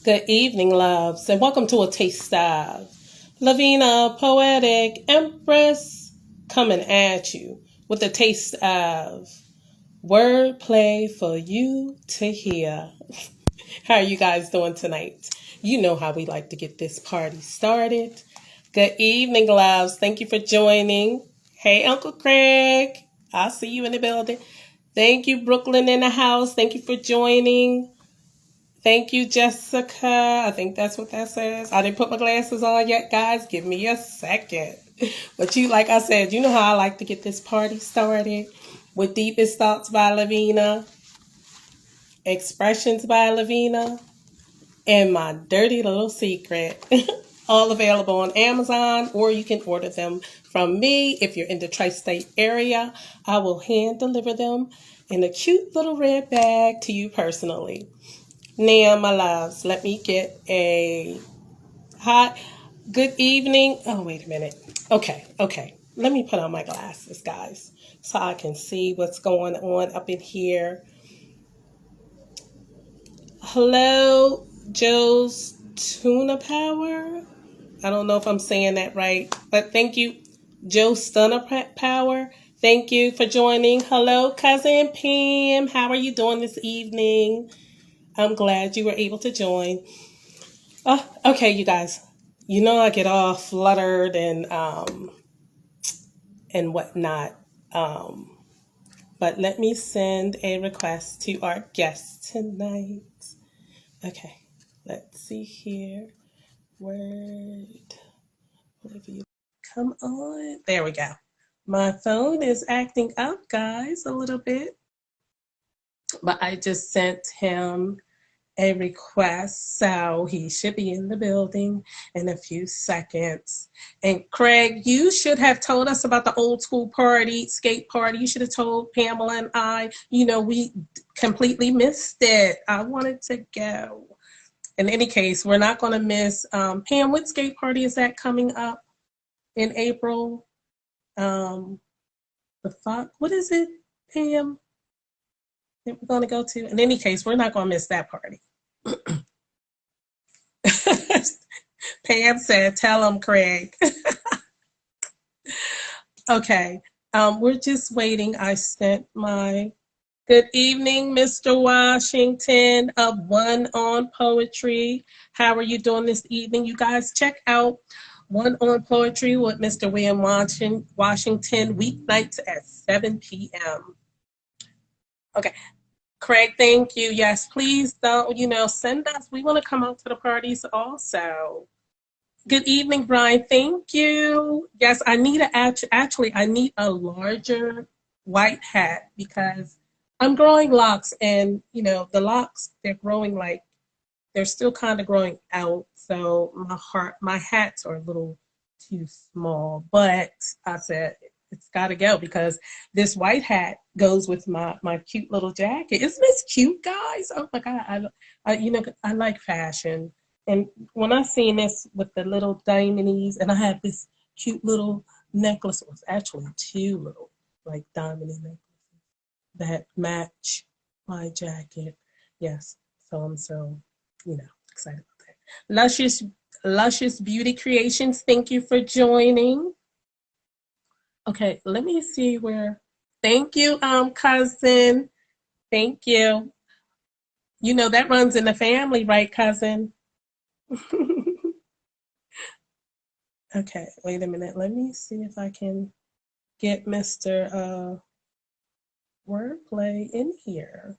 Good evening, loves, and welcome to A Taste of Lavina, Poetic, Empress, coming at you with a taste of wordplay for you to hear. How are you guys doing tonight? You know how we like to get this party started. Good evening, loves. Thank you for joining. Hey, Uncle Craig. I'll see you in the building. Thank you, Brooklyn in the house. Thank you for joining. Thank you, Jessica. I think that's what that says. I didn't put my glasses on yet, guys. Give me a second. But like I said, you know how I like to get this party started with Deepest Thoughts by Lavina, Expressions by Lavina, and My Dirty Little Secret. All available on Amazon, or you can order them from me. If you're in the tri-state area, I will hand deliver them in a cute little red bag to you personally. Now, my loves, let me get a hot good evening. Oh, wait a minute. Okay. Let me put on my glasses, guys, so I can see what's going on up in here. Hello, Joe's Tuna Power. I don't know if I'm saying that right, but thank you, Joe Stunner Power. Thank you for joining. Hello, cousin Pam. How are you doing this evening? I'm glad you were able to join. Oh, okay, you guys. You know I get all fluttered and whatnot. Um, but let me send a request to our guest tonight. Okay, let's see here. Word. Olivia, come on. There we go. My phone is acting up, guys, a little bit. But I just sent him a request, so he should be in the building in a few seconds. And Craig, you should have told us about the old school party, skate party. You should have told Pamela and I. We completely missed it. I wanted to go. In any case, we're not going to miss. Pam, what skate party is that coming up in April? Um, what is it, Pam, that we're going to go to? In any case, we're not going to miss that party. Pam said, tell him, Craig. Okay. We're just waiting. I sent my good evening, Mr. Washington of One on Poetry. How are you doing this evening? You guys check out One on Poetry with Mr. William Washington weeknights at 7 p.m. Okay. Craig, thank you. Yes, please don't, send us. We want to come out to the parties also. Good evening, Brian. Thank you. Yes, I need I need a larger white hat because I'm growing locks, and the locks, they're growing, like they're still kind of growing out. So my hats are a little too small, but I said it's got to go because this white hat goes with my cute little jacket. Isn't this cute, guys? Oh my God. I like fashion. And when I seen this with the little diamondies, and I have this cute little necklace, it was actually two little like diamond necklaces that match my jacket. Yes. So I'm so, excited about that. Luscious Beauty Creations, thank you for joining. Okay, let me see where. Thank you, cousin. Thank you. You know that runs in the family, right, cousin? Okay, wait a minute. Let me see if I can get Mr. Wordplay in here.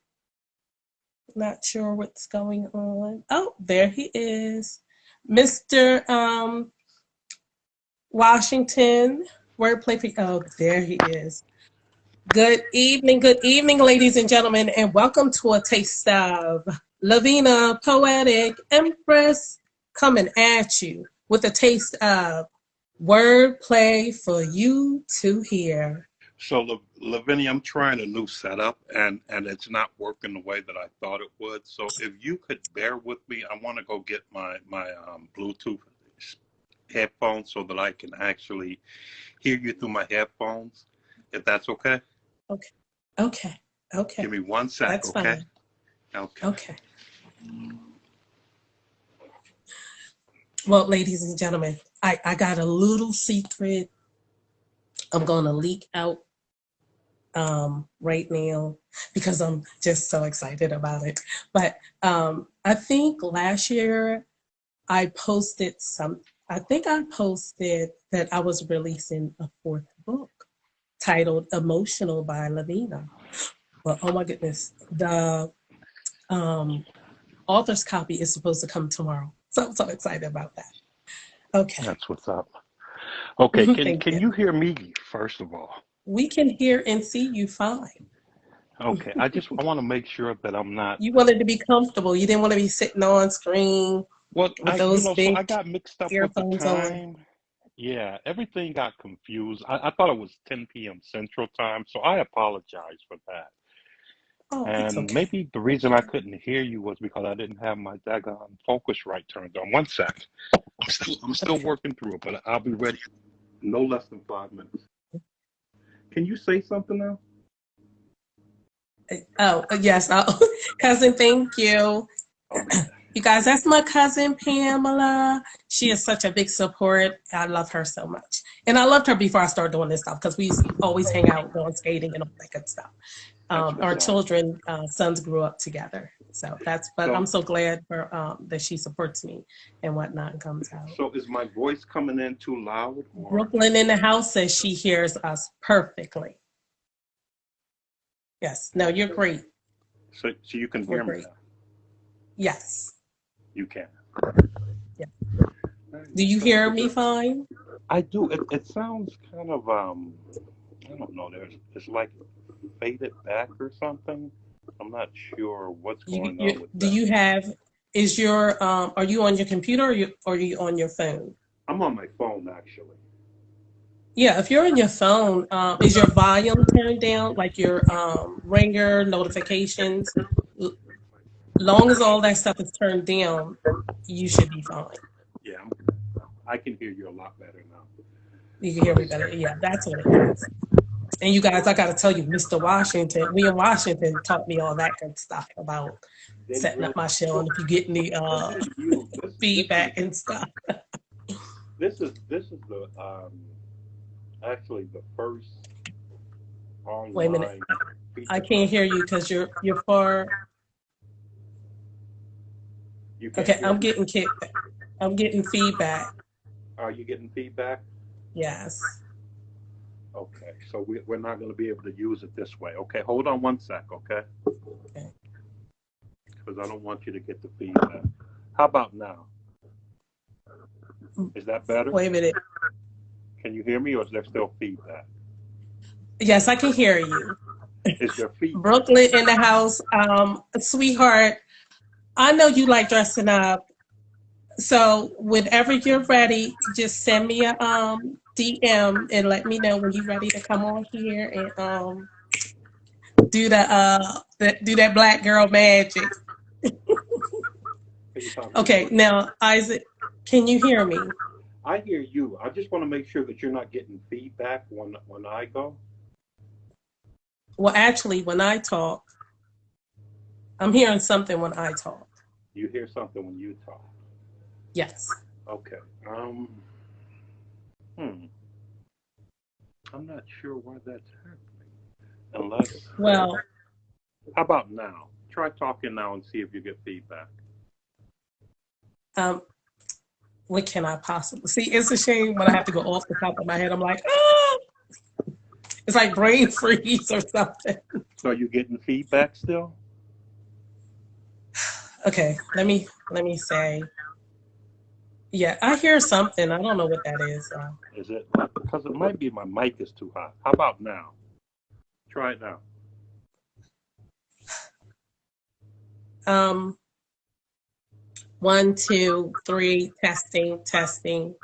Not sure what's going on. Oh, there he is. Mr. Washington, Wordplay. Oh, there he is. Good evening, ladies and gentlemen, and welcome to A Taste of Lavina, Poetic, Empress, coming at you with a taste of wordplay for you to hear. So, Lavinia, I'm trying a new setup, and it's not working the way that I thought it would. So, if you could bear with me, I want to go get my Bluetooth headphones so that I can actually hear you through my headphones. If that's okay, Okay, okay, give okay. me one sec. That's Okay, fine. okay. Okay. Well, ladies and gentlemen, I got a little secret I'm going to leak out right now because I'm just so excited about it. But I think last year I posted some, I think I posted that I was releasing a fourth book titled Emotional by Lavina. Well, oh my goodness, the um, author's copy is supposed to come tomorrow. So I'm so excited about that. Okay. That's what's up. Okay, can Thank can you. you hear me first of all? We can hear and see you fine. Okay, I want to make sure that I'm not. You wanted to be comfortable. You didn't want to be sitting on screen Well, with those so big I got mixed up with the earphones on. time. Yeah, everything got confused. I thought it was 10 p.m. Central Time, so I apologize for that. Oh, it's And okay. maybe the reason I couldn't hear you was because I didn't have my daggone Focusrite turned on. One sec. I'm still Okay. working through it, but I'll be ready no less than 5 minutes. Can you say something now? Oh, yes. Oh, cousin, thank you. Okay. You guys, that's my cousin Pamela. She is such a big support. I love her so much. And I loved her before I started doing this stuff because we used to always hang out, going skating and all that good stuff. That's what's Our up. children, sons grew up together. But So I'm so glad for that she supports me and whatnot and comes out. so is my voice coming in too loud or Brooklyn in the house says she hears us perfectly. Yes. No, you're great. so you can We're hear me great. now? Yes. You can. Yeah. All right, Do you sounds hear me good. fine? I do. It sounds kind of I don't know. It's like faded back or something. I'm not sure what's going on with Do that. you have, are you on your computer or are you on your phone? I'm on my phone actually. Yeah, if you're on your phone, is your volume turned down, like your ringer notifications? L- Long as all that stuff is turned down, you should be fine. Yeah, I can hear you a lot better now. You can hear me better. Yeah, that's what it is. And you guys, I got to tell you, Mr. Washington, we in Washington taught me all that good stuff about Did he setting up really? my show Well, and if you get any listen to you. feedback and stuff. This is the actually the first Wait a minute, online I feature phone. can't hear you because you're far. You can't Okay, hear me. I'm getting feedback. Are you getting feedback? Yes. Okay, so we're not going to be able to use it this way. Okay, hold on one sec, okay? Okay. Because I don't want you to get the feedback. How about now? Is that better? Wait a minute. Can you hear me or is there still feedback? Yes, I can hear you. Is there feedback? Brooklyn in the house. Sweetheart, I know you like dressing up. So whenever you're ready, just send me a DM and let me know when you're ready to come on here and do that black girl magic. Can you talk to me Okay, more? now Isaac, can you hear me? I hear you. I just want to make sure that you're not getting feedback when I go. Well, actually, when I talk, I'm hearing something when I talk. You hear something when you talk. Yes. Okay. Hmm. I'm not sure why that's happening. Unless, Well, how about now? Try talking now and see if you get feedback. um, what can I possibly see? It's a shame when I have to go off the top of my head. I'm like, ah, it's like brain freeze or something. So are you getting feedback still? Okay, let me say, yeah, I hear something. I don't know what that is. Is it because it might be my mic is too hot? How about now? Try it now. Um, 1, 2, 3, testing, testing.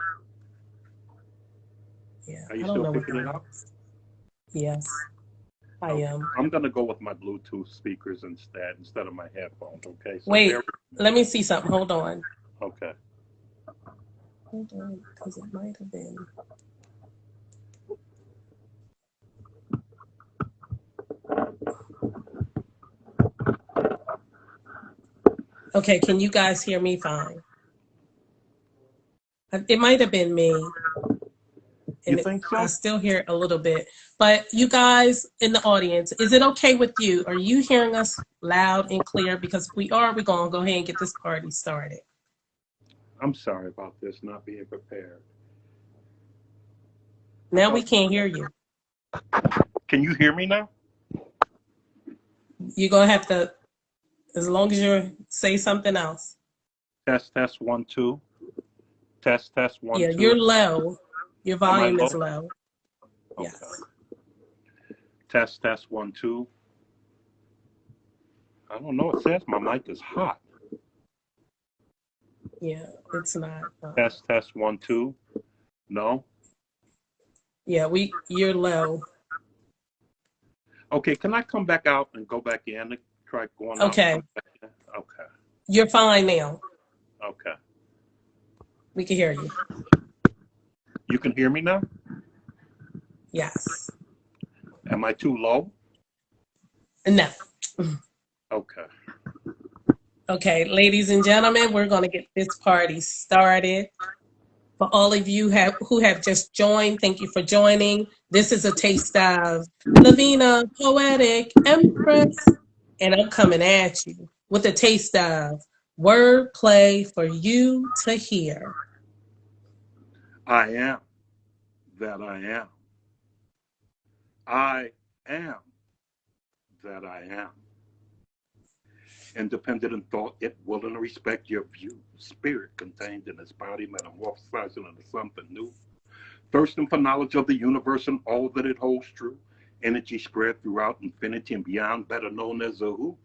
Yeah, Are you I don't still know what picking that it up? is. Yes, I Okay. am. I'm gonna go with my Bluetooth speakers instead of my headphones. Okay. So bear. Wait, let me see something. Hold on. Okay. Hold on, because it might have been. Okay, can you guys hear me fine? It might have been me, You and think I so? still hear it a little bit. But you guys in the audience, is it okay with you? Are you hearing us loud and clear? Because if we are, we're going to go ahead and get this party started. I'm sorry about this not being prepared. I Now we thought. can't hear you. Can you hear me now? You're going to have to, as long as you say something else. Test, test, 1 2. Test, test, one Yeah, two. you're low. Your Am I volume is low? low. Okay. Yes. Test, test, 1 2. I don't know. It says my mic is hot. Yeah, it's not. Test, test, 1 2. No. Yeah, you're low. Okay. Can I come back out and go back in and try going out and Okay, come back in? Okay. you're fine now. Okay. We can hear you. You can hear me now? Yes. Am I too low? No. Okay. Okay, ladies and gentlemen, we're going to get this party started. For all of you who have just joined, thank you for joining. This is a taste of Lavina, Poetic, Empress, and I'm coming at you with a taste of wordplay for you to hear. I am that I am. I am that I am. Independent in thought, yet willing to respect your view. Spirit contained in his body, metamorphosizing into something new. Thirsting for knowledge of the universe and all that it holds true. Energy spread throughout infinity and beyond, better known as a Huru.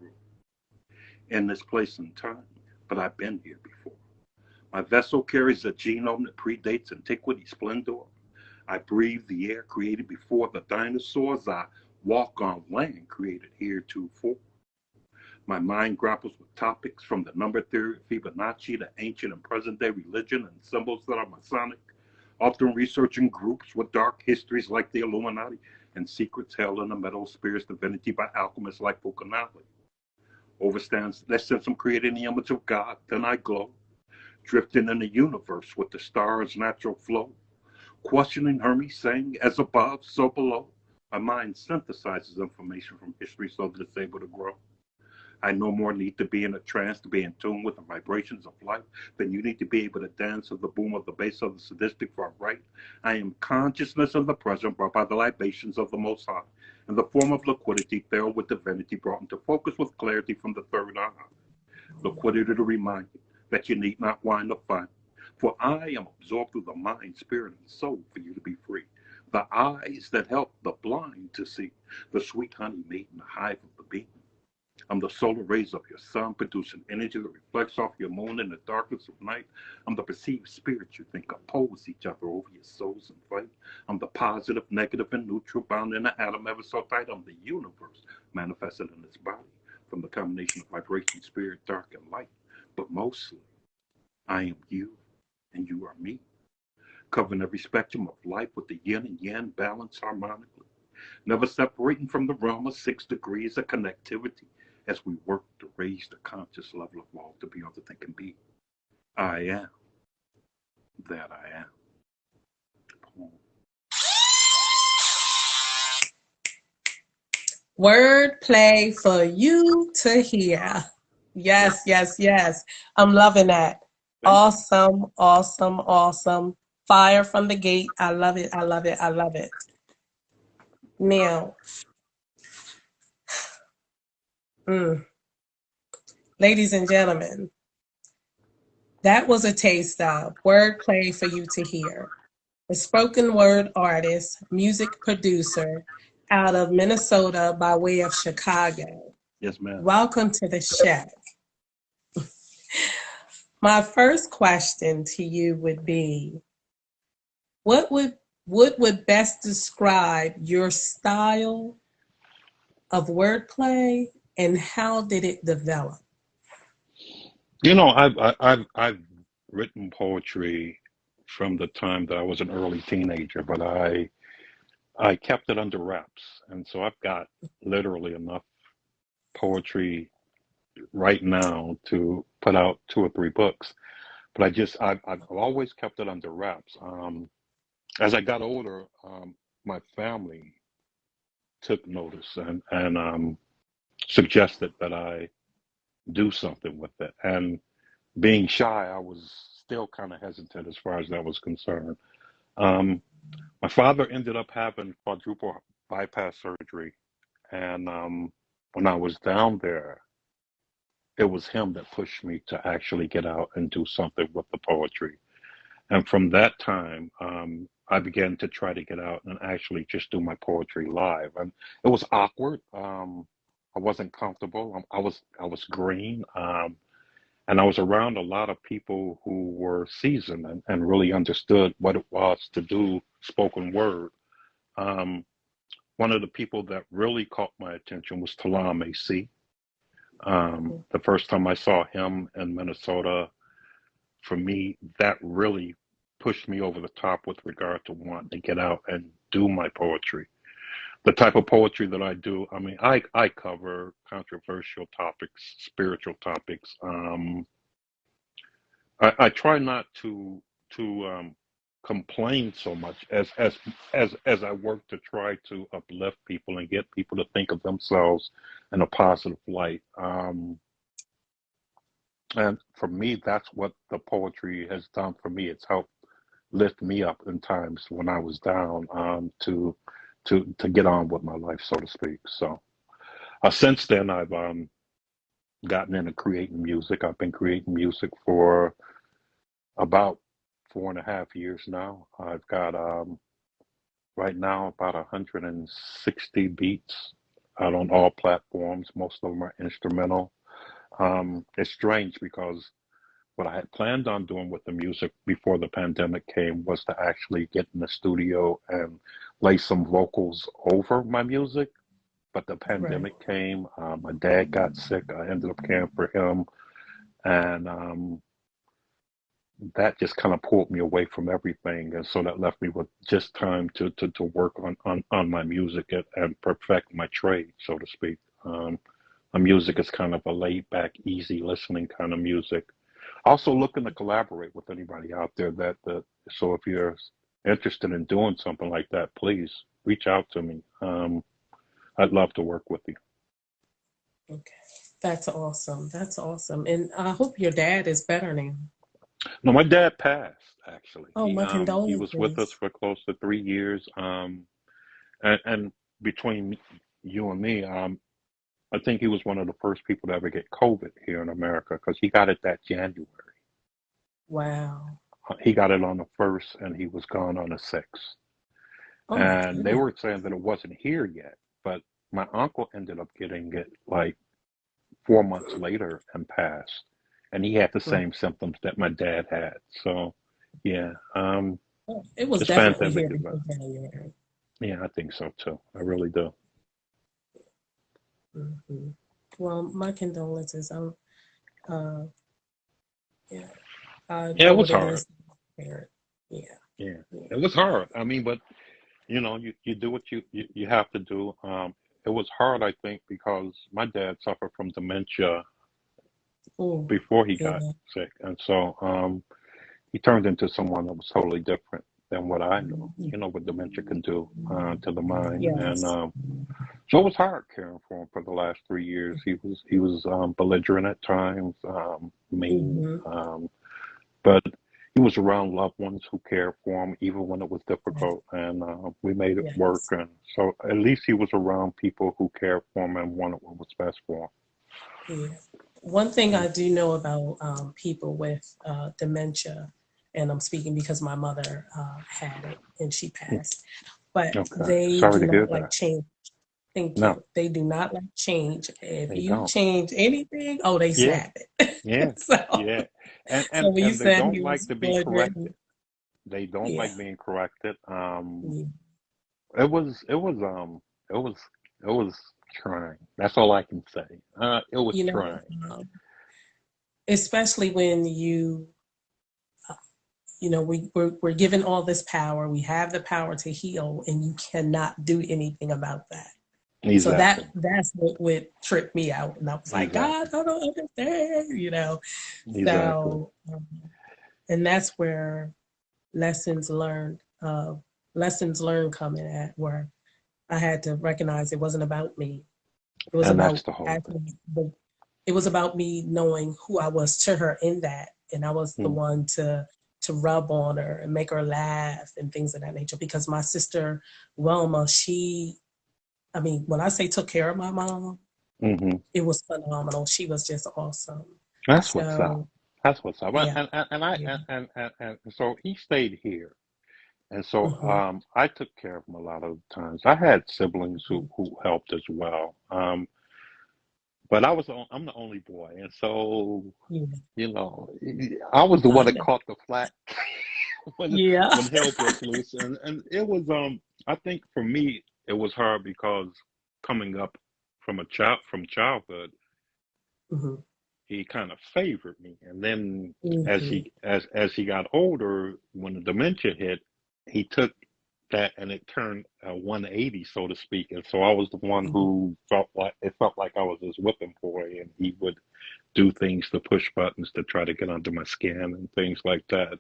In this place and time, but I've been here before. My vessel carries a genome that predates antiquity's splendor. I breathe the air created before the dinosaurs. I walk on land created heretofore. My mind grapples with topics from the number theory of Fibonacci to ancient and present day religion and symbols that are Masonic, often researching groups with dark histories like the Illuminati and secrets held in the metal spirits divinity by alchemists like Fucanali. Overstands that since I'm created in the image of God, then I glow, drifting in the universe with the stars' natural flow, questioning Hermes, saying, as above, so below. My mind synthesizes information from history so that it's able to grow. I no more need to be in a trance to be in tune with the vibrations of life than you need to be able to dance to the boom of the bass of the sadistic far right. I am consciousness of the present brought by the libations of the Most High, in the form of liquidity filled with divinity brought into focus with clarity from the third eye. Liquidity to remind you that you need not whine or fight. For I am absorbed through the mind, spirit, and soul for you to be free. The eyes that help the blind to see, the sweet honey made in the hive of the bee. I'm the solar rays of your sun, producing energy that reflects off your moon in the darkness of night. I'm the perceived spirit you think oppose each other over your souls and fight. I'm the positive, negative, and neutral bound in the atom ever so tight. I'm the universe manifested in this body from the combination of vibration, spirit, dark, and light. But mostly, I am you and you are me, covering every spectrum of life with the yin and yang balanced harmonically, never separating from the realm of 6 degrees of connectivity as we work to raise the conscious level of all to be all that they can be. I am that I am. Wordplay for you to hear. Yes, Yes, yes, yes. I'm loving that. thank you. Awesome, awesome, awesome. Fire from the gate. I love it. I love it. I love it. Now, mm, ladies and gentlemen, that was a taste of wordplay for you to hear. A spoken word artist, music producer out of Minnesota by way of Chicago. Yes, ma'am. Welcome to the show. My first question to you would be, what would best describe your style of wordplay and how did it develop? I've written poetry from the time that I was an early teenager, but I kept it under wraps, and so I've got literally enough poetry right now to put out 2 or 3 books. but I've always kept it under wraps. As I got older, my family took notice and suggested that I do something with it. And being shy, I was still kind of hesitant as far as that was concerned. Um, my father ended up having quadruple bypass surgery, and when I was down there, it was him that pushed me to actually get out and do something with the poetry. And from that time, I began to try to get out and actually just do my poetry live. And it was awkward. I wasn't comfortable. I was green, and I was around a lot of people who were seasoned and really understood what it was to do spoken word. Um, One of the people that really caught my attention was Talam AC. The first time I saw him in Minnesota, for me, that really pushed me over the top with regard to wanting to get out and do my poetry. The type of poetry that I do, I mean, I cover controversial topics, spiritual topics. I try not to complain so much as I work to try to uplift people and get people to think of themselves in a positive light. And for me, that's what the poetry has done for me. It's helped lift me up in times when I was down, to get on with my life, so to speak. So since then, I've gotten into creating music. I've been creating music for about 4.5 years now. I've got right now about 160 beats out on all platforms. Most of them are instrumental. It's strange because what I had planned on doing with the music before the pandemic came was to actually get in the studio and lay some vocals over my music. But the Right. pandemic came. My dad got sick. I ended up caring for him, and that just kind of pulled me away from everything. And so that left me with just time to work on my music and perfect my trade, so to speak. My music is kind of a laid back, easy listening kind of music. Also looking to collaborate with anybody out there that so if you're interested in doing something like that, please reach out to me. I'd love to work with you. Okay. That's awesome. That's awesome. And I hope your dad is better now. No, my dad passed actually. Oh, He my he was with us condolences. for close to 3 years. And between you and me, I think he was one of the first people to ever get COVID here in America because he got it that January. Wow. He got it on the first, and he was gone on the sixth. Oh my And they goodness. were saying that it wasn't here yet, but my uncle ended up getting it like 4 months later and passed, and he had the Right. same symptoms that my dad had. So, yeah, Oh, it was this definitely pandemic here is rough. before January. Yeah, I think so too. I really do. Hmm. Well, my condolences. Uh, yeah, I Yeah, know it was what it hard. is to be a parent. Yeah, Yeah, yeah, it was hard. I mean, but you do what you have to do. It was hard, I think, because my dad suffered from dementia oh, before he got yeah, sick, and so he turned into someone that was totally different than what I knew. You know what dementia can do to the mind, and yes. so it was hard caring for him for the last 3 years. He was belligerent at times, mean, Hmm. but he was around loved ones who cared for him even when it was difficult, and we made it work. Yes. And so at least he was around people who cared for him and wanted what was best for Yeah. One thing him. I do know about people with dementia, and I'm speaking because my mother had it and she Mm. passed, but Okay, they sorry do to hear not like that. change. Thank No, you. They do not like change. If they you don't. change anything, oh, they Yeah, snap it. yeah, so, yeah, and so and when you and they said he don't like was to be belligerent, corrected. They don't yeah, like being corrected. yeah, It was it was trying. That's all I can say. It was you know, trying. um, especially when we're given all this power, we have the power to heal, and you cannot do anything about that. So Exactly. that's what would trip me out, and I was like, God, Exactly. I don't understand. Exactly. So And that's where lessons learned, lessons learned coming at where I had to recognize it wasn't about me. It was And that's about the whole thing. actually it was about me knowing who I was to her in that, and I was the Mm, one to rub on her and make her laugh and things of that nature. Because my sister Wilma, I mean, when I say took care of my mom, hmm it was phenomenal. She was just awesome. That's what's up. So That's what's up. yeah, And yeah, and so he stayed here. And so hmm I took care of him a lot of times. I had siblings hmm who helped as well. But I'm the only boy, and so yeah, you know, I was the I one that know. caught the flack when Yeah. hell broke loose, and it was I think for me it was hard because coming up from childhood, hmm he kind of favored me, and then hmm as he got older, when the dementia hit, he took that and it turned 180, so to speak, and so I was the one hmm who felt like I was his whipping boy, and he would do things to push buttons to try to get under my skin and things like that.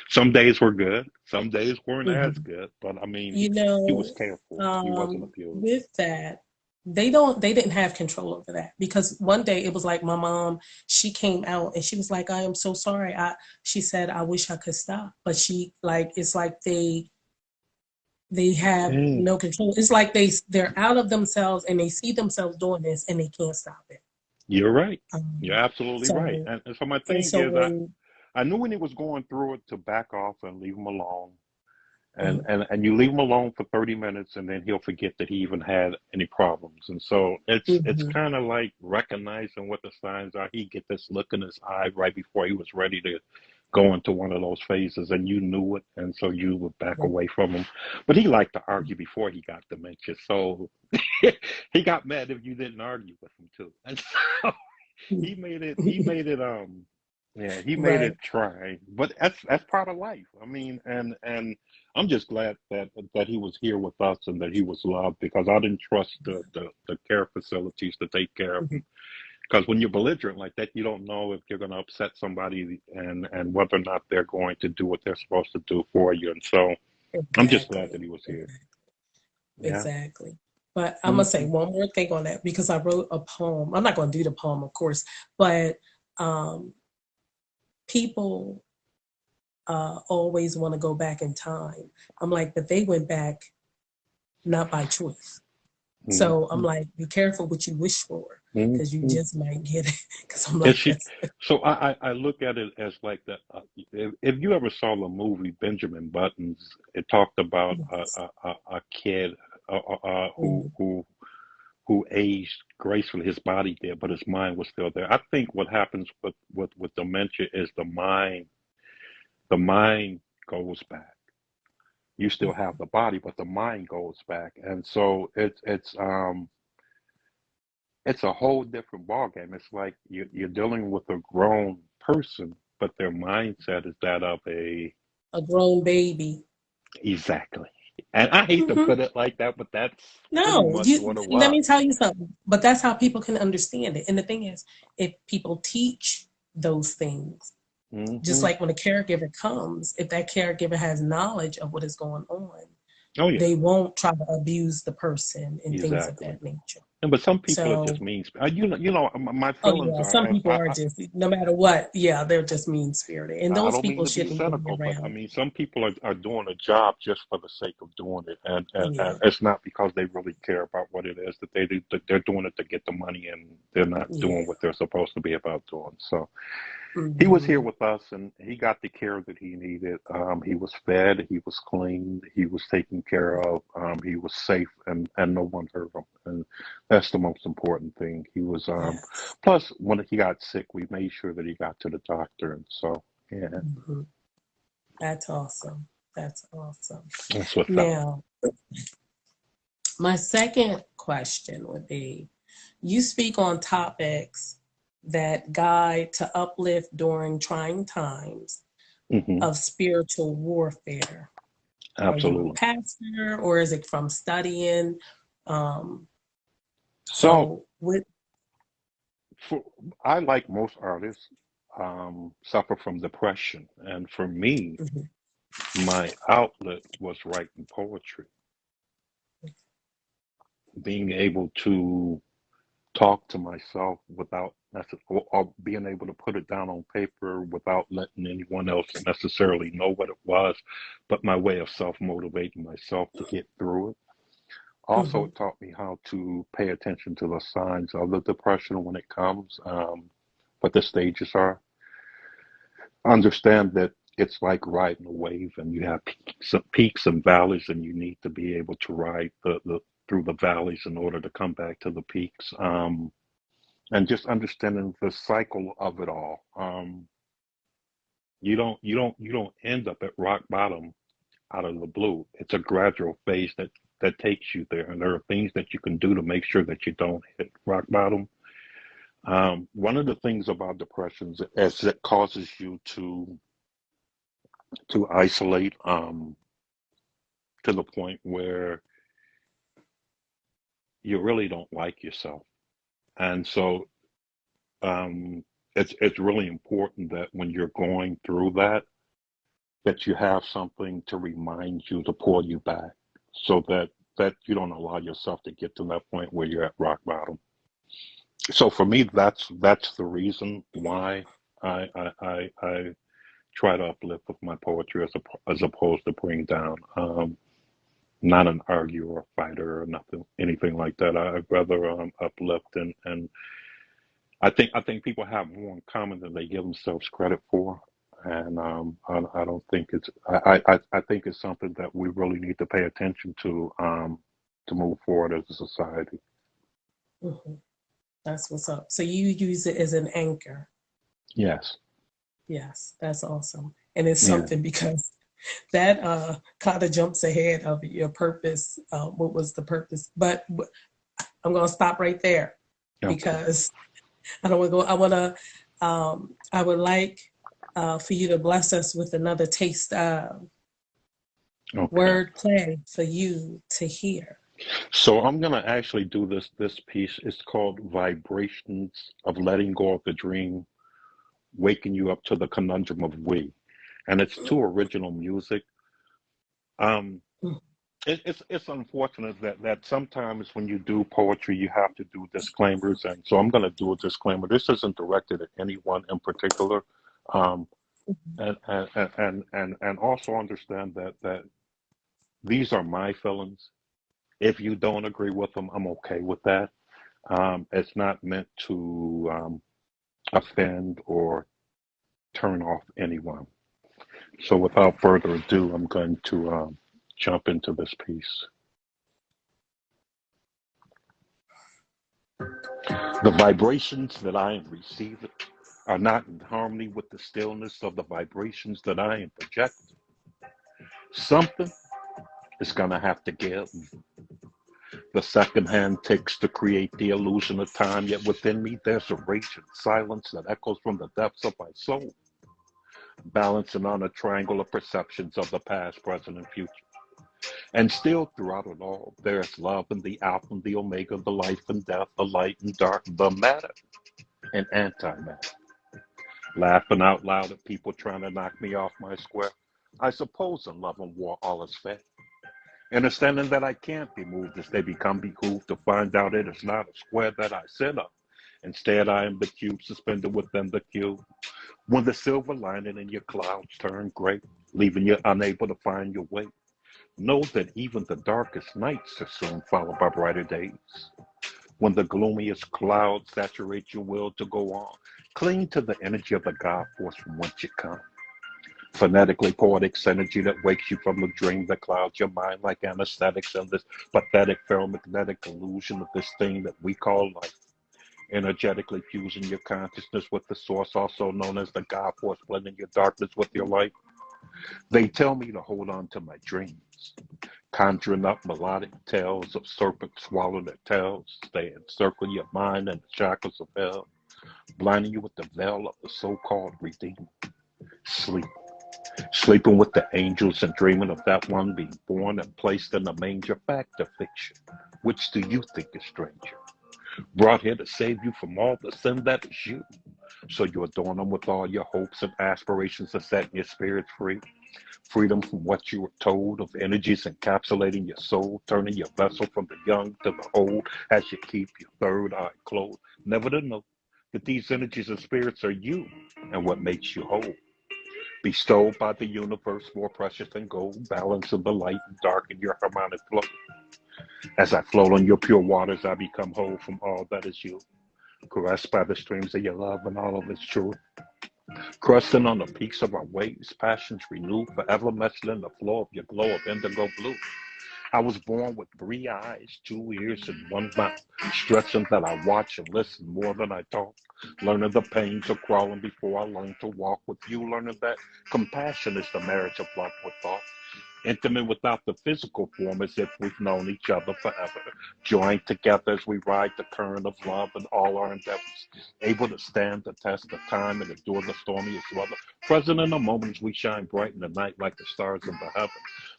Some days were good, some days weren't as hmm good, but I mean, You he was know, careful. He wasn't abused. with that, they didn't have control over that because one day it was like my mom, she came out and she was like, I am so sorry. She said, I wish I could stop. But she like it's like they have Mm, no control. It's like they're out of themselves and they see themselves doing this and they can't stop it. you're right. You're Um, absolutely right. so And so my and thing so is, when I knew when he was going through it to back off and leave him alone. And, mhm, and you leave him alone for 30 minutes and then he'll forget that he even had any problems. And so it's mhm, kind of like recognizing what the signs are. He get this look in his eye right before he was ready to go into one of those phases and you knew it and so you would back yeah, away from him. But he liked to argue before he got dementia. So he got mad if you didn't argue with him too. And so he made it yeah, he made right, it try. But that's part of life. I mean, and I'm just glad that he was here with us and that he was loved because I didn't trust the care facilities to take care of mhm, him. Because when you're belligerent like that, you don't know if you're going to upset somebody and whether or not they're going to do what they're supposed to do for you. And so I'm just glad that exactly. he was here. Yeah. Exactly. But I must say hmm one more thing on that because I wrote a poem. I'm not going to do the poem, of course, but um, people always want to go back in time. I'm like, but they went back not by choice. So I'm hmm like, be careful what you wish for because you hmm just might get it. Because I'm And like, she, that's so I look at it as like that. If you ever saw the movie Benjamin Buttons, it talked about yes. a kid Mhm, who aged gracefully. His body did, but his mind was still there. I think what happens with dementia is the mind goes back. You still have the body, but the mind goes back, and so it's a whole different ballgame. It's like you're dealing with a grown person, but their mindset is that of a a grown baby. exactly. And I hate to hmm put it like that, but that's pretty No, much what it let me was. tell you something. But that's how people can understand it. And the thing is, if people teach those things, just hmm like when a caregiver comes, if that caregiver has knowledge of what is going on, Oh yeah, they won't try to abuse the person and things of exactly. that nature. And but some people are just So, mean. My oh feelings yeah, are, some and people are just no matter what, yeah, they're just mean spirited, and I those don't mean people to be shouldn't even be cynical, but I around. mean some people are doing a job just for the sake of doing it, and Yeah, it's not because they really care about what it is that they do. That they're doing it to get the money, and they're not yeah, doing what they're supposed to be about doing. So he was here hmm with us, and he got the care that he needed. He was fed, he was cleaned, he was taken care of, he was safe, and no one hurt him, and that's the most important thing. He was yes, plus when he got sick, we made sure that he got to the doctor, and so yeah, hmm that's awesome. That's awesome. that's what's up. Now, my second question would be: you speak on topics that guide to uplift during trying times hmm of spiritual warfare. Are you a Absolutely. pastor or is it from studying? Um, So so, with for, I like most artists. suffer from depression. And for me, Mhm. my outlet was writing poetry, being able to talk to myself without or being able to put it down on paper without letting anyone else necessarily know what it was, but my way of self motivating myself to get through it. Also, Mhm. it taught me how to pay attention to the signs of the depression when it comes, what the stages are. Understand that it's like riding a wave, and you have peaks and valleys, and you need to be able to ride the through the valleys in order to come back to the peaks. And just understanding the cycle of it all. You don't end up at rock bottom out of the blue. It's a gradual phase that takes you there, and there are things that you can do to make sure that you don't hit rock bottom. One of the things about depressions is it causes you to isolate, to the point where you really don't like yourself, and so it's really important that when you're going through that you have something to remind you to pull you back, so that you don't allow yourself to get to that point where you're at rock bottom. So for me, that's the reason why I try to uplift with my poetry as opposed to bring down. Not an arguer or fighter or nothing, anything like that. I'd rather uplift, and I think people have more in common than they give themselves credit for, and I don't think I think it's something that we really need to pay attention to move forward as a society. Mhm. That's what's up. So you use it as an anchor. Yes, Yes, that's awesome. And it's yeah, something because that kind of jumps ahead of your purpose. What was the purpose? But I'm going to stop right there okay, because I don't want to go. I would like for you to bless us with another taste of okay. word play for you to hear. So I'm gonna actually do this piece. It's called "Vibrations of Letting Go of the Dream, Waking You Up to the Conundrum of We," and it's to original music. Um, it's unfortunate that sometimes when you do poetry, you have to do disclaimers, and so I'm going to do a disclaimer. This isn't directed at anyone in particular, um, and also understand that these are my feelings. If you don't agree with them, I'm okay with that. It's not meant to offend or turn off anyone. So without further ado, I'm going to jump into this piece. The vibrations that I am receiving are not in harmony with the stillness of the vibrations that I am projecting. Something is going to have to give. The second hand takes to create the illusion of time, yet within me there's a raging silence that echoes from the depths of my soul, balancing on a triangle of perceptions of the past, present, and future. And still throughout it all, there's love in the Alpha and the Omega, the life and death, the light and dark, the matter and antimatter. Laughing out loud at people trying to knock me off my square. I suppose in love and war all is fair. Understanding that I can't be moved as they become behooved to find out it is not a square that I sit on. Instead, I am the cube suspended within the cube. When the silver lining in your clouds turn gray, leaving you unable to find your way, know that even the darkest nights are soon followed by brighter days. When the gloomiest clouds saturate your will to go on, cling to the energy of the God force from whence you come. Phonetically poetic energy that wakes you from the dream that clouds your mind like anesthetics and this pathetic ferromagnetic illusion of this thing that we call life. Energetically fusing your consciousness with the source, also known as the God force, blending your darkness with your light. They tell me to hold on to my dreams, conjuring up melodic tales of serpents swallow their tails. They encircle your mind in the shackles of hell, blinding you with the veil of the so-called redeemer. Sleep. Sleeping with the angels and dreaming of that one being born and placed in the manger. Fact or fiction? Which do you think is stranger? Brought here to save you from all the sin that is you. So you adorn them with all your hopes and aspirations of setting your spirit free. Freedom from what you were told of energies encapsulating your soul, turning your vessel from the young to the old as you keep your third eye closed. Never to know that these energies and spirits are you and what makes you whole. Bestowed by the universe, more precious than gold, balancing the light and dark in your harmonic flow. As I float on your pure waters, I become whole from all that is you. Caressed by the streams of your love and all of its truth. Cresting on the peaks of our waves, passions renewed, forever meshing in the flow of your glow of indigo blue. I was born with 3 eyes, 2 ears, and 1 mouth, stretching that I watch and listen more than I talk, learning the pains of crawling before I learned to walk with you, learning that compassion is the marriage of love with thought. Intimate without the physical form as if we've known each other forever. Joined together as we ride the current of love and all our endeavors. Able to stand the test of time and endure the stormiest weather. Present in the moments we shine bright in the night like the stars in the heaven.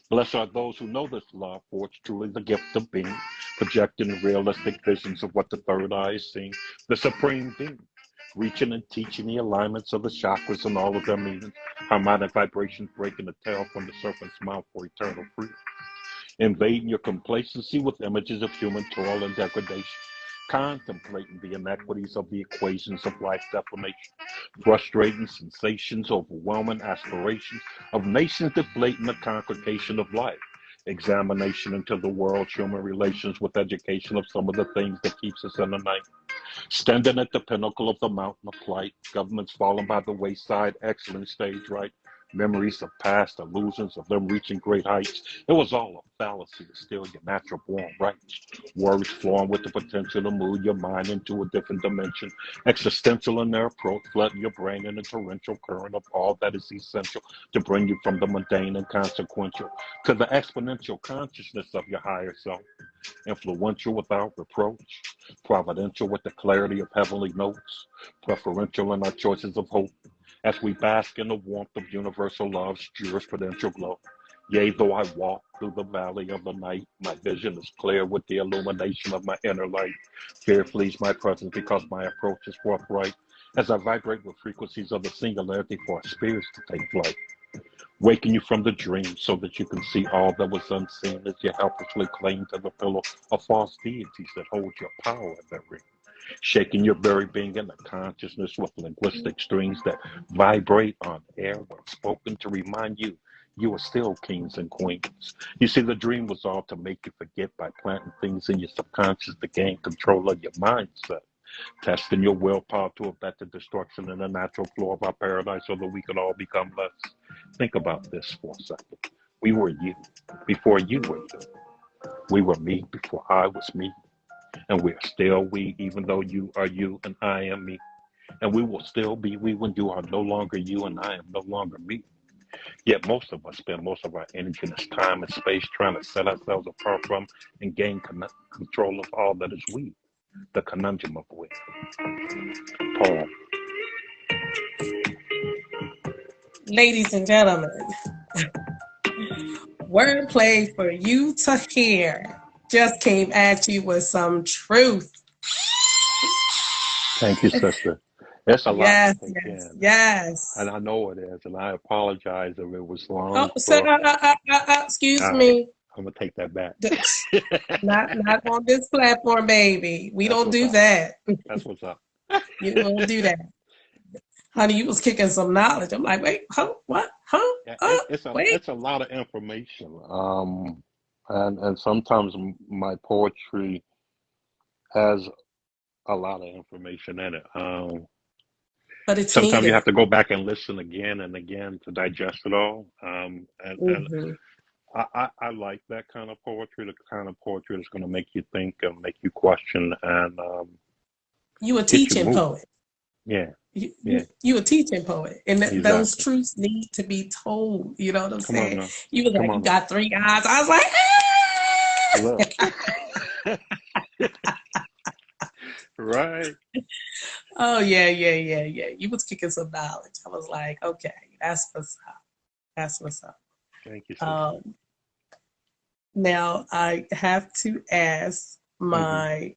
Blessed are those who know this love, for it's truly the gift of being. Projecting realistic visions of what the third eye is seeing. The supreme being. Reaching and teaching the alignments of the chakras and all of their meanings. Harmonic vibrations breaking the tail from the serpent's mouth for eternal freedom. Invading your complacency with images of human toil and degradation. Contemplating the inequities of the equations of life's defamation. Frustrating sensations, overwhelming aspirations of nations deflating the congregation of life. Examination into the world's human relations with education of some of the things that keeps us in the night. Standing at the pinnacle of the mountain of flight, governments falling by the wayside, excellent stage right, memories of past illusions of them reaching great heights. It was all a fallacy to steal your natural born rights. Words flowing with the potential to move your mind into a different dimension. Existential in their approach, flooding your brain in a torrential current of all that is essential to bring you from the mundane and consequential to the exponential consciousness of your higher self. Influential without reproach, providential with the clarity of heavenly notes, preferential in our choices of hope, as we bask in the warmth of universal love's jurisprudential glow. Yea, though I walk through the valley of the night, my vision is clear with the illumination of my inner light. Fear flees my presence because my approach is forthright, as I vibrate with frequencies of the singularity for our spirits to take flight. Waking you from the dream so that you can see all that was unseen as you helplessly cling to the pillow of false deities that hold your power at their ring. Shaking your very being into consciousness with linguistic strings that vibrate on air when spoken to remind you you are still kings and queens. You see, the dream was all to make you forget by planting things in your subconscious to gain control of your mindset. Testing your willpower to abet the destruction in the natural flow of our paradise so that we could all become less. Think about this for a second. We were you before you were you. We were me before I was me. And we're still we, even though you are you and I am me. And we will still be we when you are no longer you and I am no longer me. Yet most of us spend most of our energy in this time and space trying to set ourselves apart from and gain control of all that is we. The conundrum of we. Poem. Ladies and gentlemen, wordplay for you to hear just came at you with some truth. Thank you, sister. It's a lot to Yes, take yes, in. And yes. I know it is. And I apologize if it was Oh, long sir, for. excuse All right. me. I'm going to take that back. Not on this platform, baby. We That's don't what's do up. that. That's what's up. You don't do that. Honey, you was kicking some knowledge. I'm like, wait, huh? What? Huh? Yeah, it's a Wait. it's a lot of information. And sometimes my poetry has a lot of information in it. But it's Sometimes you needed. have to go back and listen again and again to digest it all. And Hmm. I like that kind of poetry, the kind of poetry that's going to make you think and make you question and You a get you teaching moving. poet. Yeah, You, yeah, you, you a teaching poet. And those exactly. truths need to be told. You know what I'm Come on saying? now. You was Come like, you on now. got 3 eyes. I was like, Look. Right. oh, yeah, yeah, yeah, yeah. You was kicking some knowledge. I was like, okay, that's what's up. That's what's up. Thank you, sister. Um, Now I have to ask Hmm. my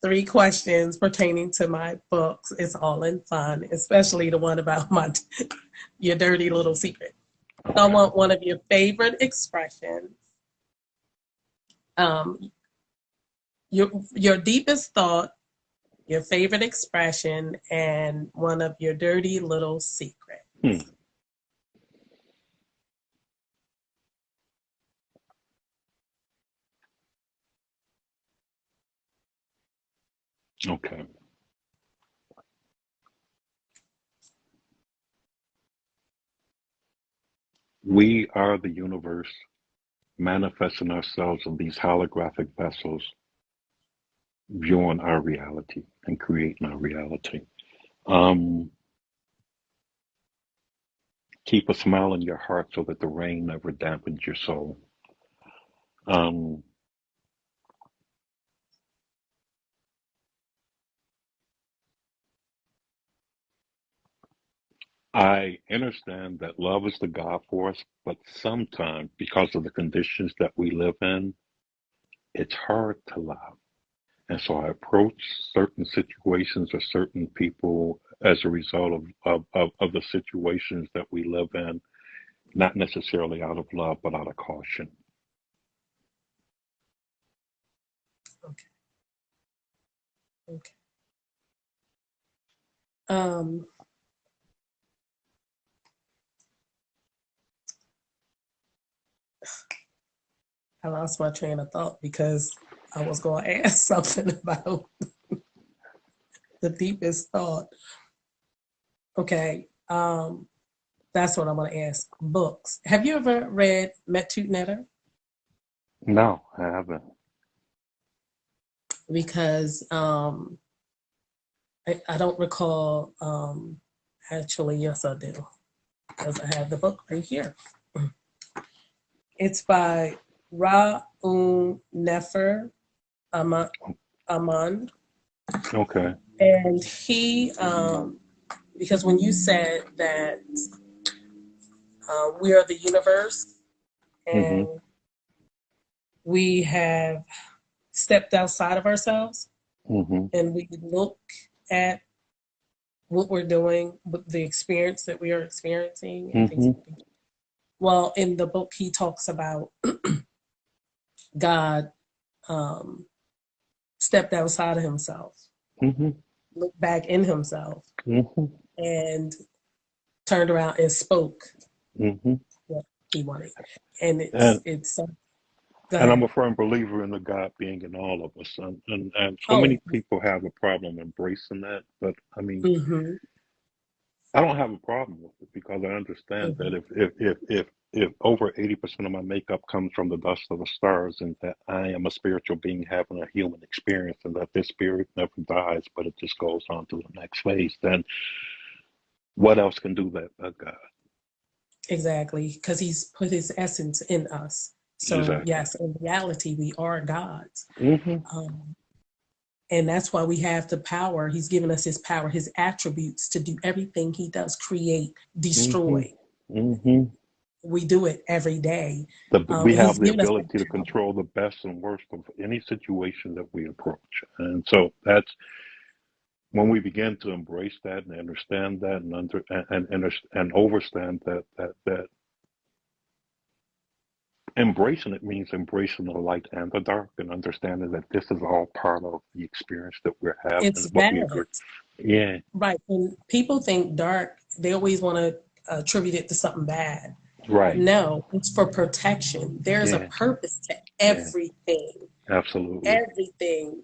3 questions pertaining to my books. It's all in fun, especially the one about my your dirty little secret. So I Okay. want one of your favorite expressions, um, your deepest thought, your favorite expression, and one of your dirty little secrets. Hmm. Okay. We are the universe manifesting ourselves in these holographic vessels, viewing our reality and creating our reality. Um, Keep a smile in your heart so that the rain never dampens your soul. Um, I understand that love is the God force, but sometimes because of the conditions that we live in, it's hard to love. And so I approach certain situations or certain people as a result of the situations that we live in, not necessarily out of love, but out of caution. Okay. Okay. Um, I lost my train of thought because I was going to ask something about the deepest thought. Okay. That's what I'm going to ask. Books. Have you ever read Metut Netter? No, I haven't. Because I don't recall. Actually, yes, I do. Because I have the book right here. It's by Ra'un Nefer Amand. Okay. And he, because when you said that we are the universe Mm-hmm. and we have stepped outside of ourselves Mm-hmm. and we look at what we're doing, with the experience that we are experiencing and things. Mm-hmm. Well, in the book, he talks about God um, stepped outside of himself, Mm-hmm. looked back in himself, Mm-hmm. and turned around and spoke Mm-hmm. what he wanted. And And it's go and I'm ahead. a firm believer in the God being in all of us, and so Oh, many people have a problem embracing that. But I mean, mm-hmm, I don't have a problem with it because I understand mm-hmm. that if over 80% of my makeup comes from the dust of the stars, and that I am a spiritual being having a human experience, and that this spirit never dies, but it just goes on to the next phase, then what else can do that but God? Exactly, because he's put his essence in us. So Exactly. yes, in reality, we are gods. Hmm. Um, and that's why we have the power. He's given us his power, his attributes to do everything he does, create, Hmm. destroy. Hmm. We do it every day. We And he's have the given us that ability to power. control the best and worst of any situation that we approach, and so that's when we begin to embrace that and understand that and understand that embracing it means embracing the light and the dark and understanding that this is all part of the experience that we're having It's and what we agree. balance, Yeah. right? When people think dark, they always want to attribute it to something bad. Right. No, it's for protection. There's a Yeah. purpose to Yeah. everything. Absolutely. Everything,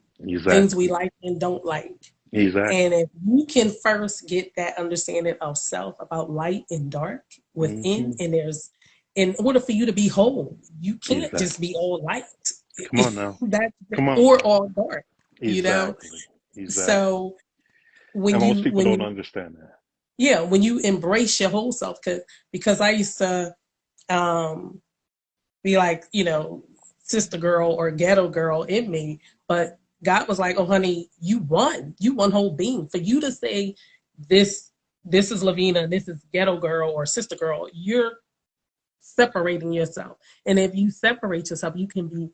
things we Exactly. like and don't like. And Exactly. if you can first get that understanding of self about light and dark within, Hmm. and in order for you to be whole, you can't just Exactly. be all light. Come on now. that Come on. or all dark, you know. Exactly. Exactly. So when And most you people when don't you understand that. yeah, when you embrace your whole self, because I used to um be like, sister girl or ghetto girl in me. But God was like, oh, honey, you won. You won whole being. For you to say this, this is Lavina, this is ghetto girl or sister girl, you're separating yourself. And if you separate yourself, you can be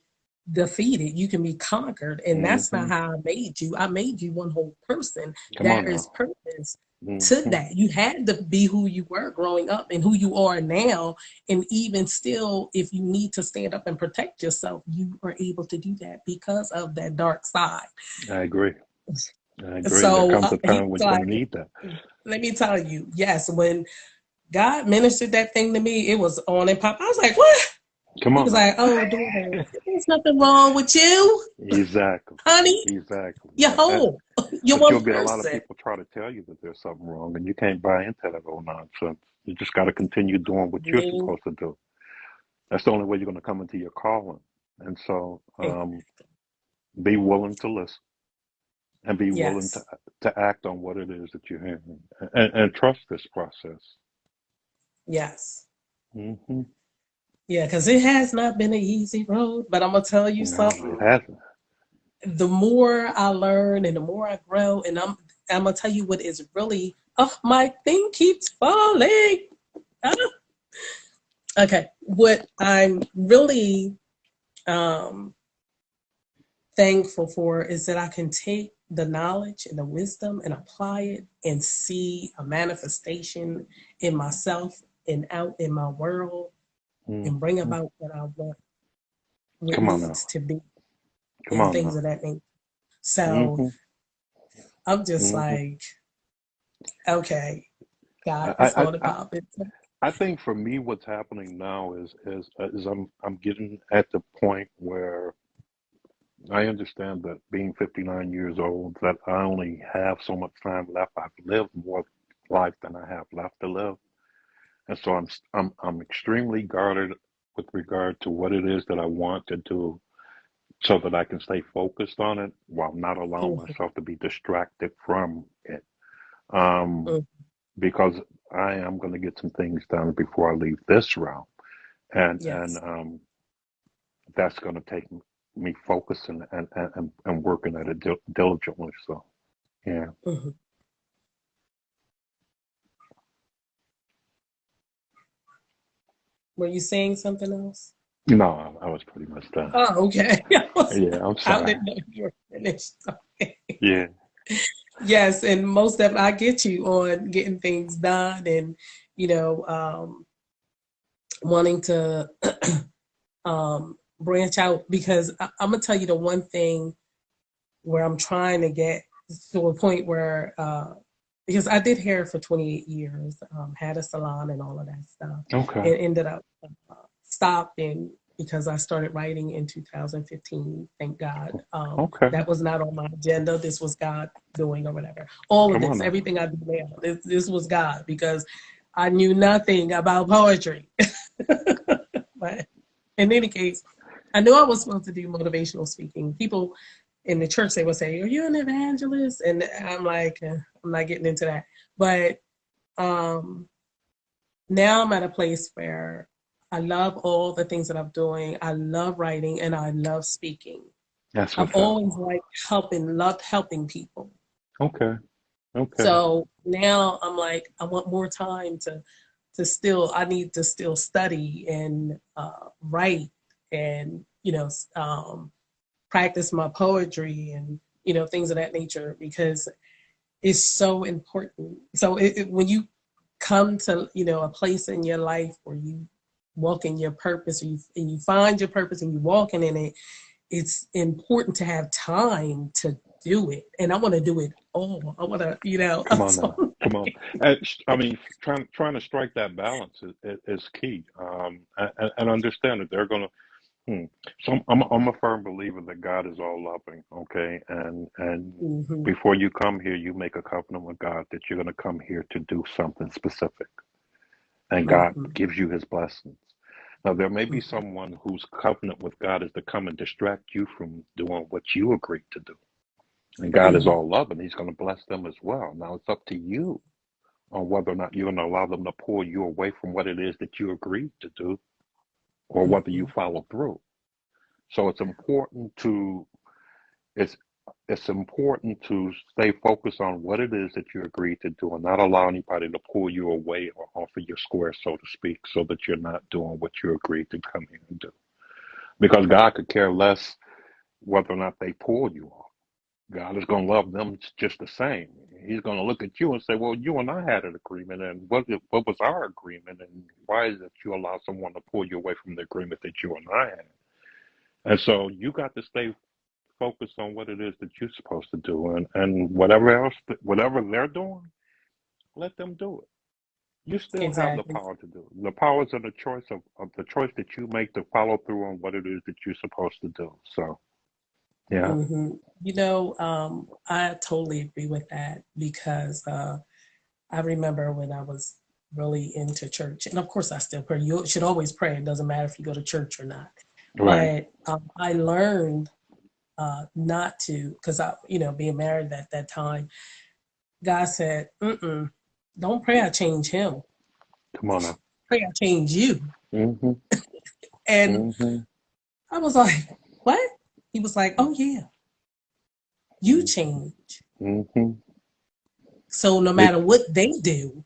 defeated. You can be conquered. And that's not Hmm. how I made you. I made you one whole person. Come on There is now. purpose to Hmm. that. You had to be who you were growing up and who you are now. And even still, if you need to stand up and protect yourself, you are able to do that because of that dark side. I agree. I agree. There So comes a he's time when you're going like, to need that. let me tell you, yes, when God ministered that thing to me, it was on and pop. I was like, what? Come He on was now. like, oh, daughter, there's nothing wrong with you, Exactly. honey. Exactly. You're whole. You're But you'll one get a lot of person. people try to tell you that there's something wrong, and you can't buy into that old nonsense. You just got to continue doing what you're Me. supposed to do. That's the only way you're going to come into your calling. And so, be willing to listen and be willing Yes. to act on what it is that you're hearing, and trust this process. Yes. Hmm. Yeah, because it has not been an easy road, but I'm gonna tell you No, it something. hasn't. The more I learn and the more I grow, and I'm gonna tell you what is really, oh, my thing keeps falling. Ah. Okay. What I'm really um thankful for is that I can take the knowledge and the wisdom and apply it and see a manifestation in myself and out in my world and bring Hmm. about what I want, what Come on now. needs to be, Come and on things now. of that nature. So Hmm. I'm just Hmm. like, okay, God, I, it's I, on the I, pop. I think for me, what's happening now is I'm getting at the point where I understand that being 59 years old, that I only have so much time left. I've lived more life than I have left to live, and so I'm extremely guarded with regard to what it is that I want to do, so that I can stay focused on it while not allowing Mhm, myself to be distracted from it. Um, mhm. because I am going to get some things done before I leave this realm, and Yes. that's going to take me focusing and working at it diligently. So yeah, Mhm. Were you saying something else? no, I was pretty much done. Oh, okay. Yeah, I'm I sorry. didn't know you were finished. Yeah, Yes, and most of I get you on getting things done and you know wanting to branch out because I'm gonna tell you the one thing where I'm trying to get to a point where because I did hair for 28 years, had a salon and all of that stuff, okay, and ended up stopping because I started writing in 2015. Thank God. okay. That was not on my agenda. This was God doing or whatever. All of Come on this, now. everything I do now, this was God because I knew nothing about poetry. But in any case, I knew I was supposed to do motivational speaking. People in the church they would say, "Are you an evangelist?" And I'm like, I'm not getting into that. But um, now I'm at a place where I love all the things that I'm doing. I love writing and I love speaking. That's I've what's up. always loved helping people. Okay, okay. So now I'm like, I want more time to still. I need to still study and write and practice my poetry and things of that nature because it's so important. So when you come to a place in your life where you walk in your purpose and you find your purpose and you walking in it, it's important to have time to do it. And I want to do it all. I want to, Come on now. Come on. I mean, trying to strike that balance is key. And understand that they're going to. So I'm a firm believer that God is all loving. Okay, and hmm before you come here, you make a covenant with God that you're going to come here to do something specific, and God hmm gives you His blessings. Now, there may be hmm someone whose covenant with God is to come and distract you from doing what you agreed to do. And God is hmm all love, and He's going to bless them as well. Now, it's up to you on whether or not you're going to allow them to pull you away from what it is that you agreed to do, or whether you hmm follow through. So it's it's important to stay focused on what it is that you agreed to do, and not allow anybody to pull you away or off of your square, so to speak, so that you're not doing what you agreed to come here and do. because God could care less whether or not they pull you off. God is going to love them just the same. He's going to look at you and say, well, you and I had an agreement, and what was our agreement, and why is it you allow someone to pull you away from the agreement that you and I had? And so you got to stay focused on what it is that you're supposed to do, and whatever else, whatever they're doing, let them do it. You still have the Exactly. power to do it. The power is in the choice of the choice that you make to follow through on what it is that you're supposed to do. So, yeah, hmm I totally agree with that because I remember when I was really into church, and of course I still pray. You should always pray. It doesn't matter if you go to church or not. right. But I learned not to, because being married at that time, God said, "Mm-mm, don't pray I change him. Come on now. Pray I change you." Mm-hmm. And Mm-hmm. I was like, "What?" He was like, "Oh yeah, you change. Mm-hmm. So no It, matter what they do,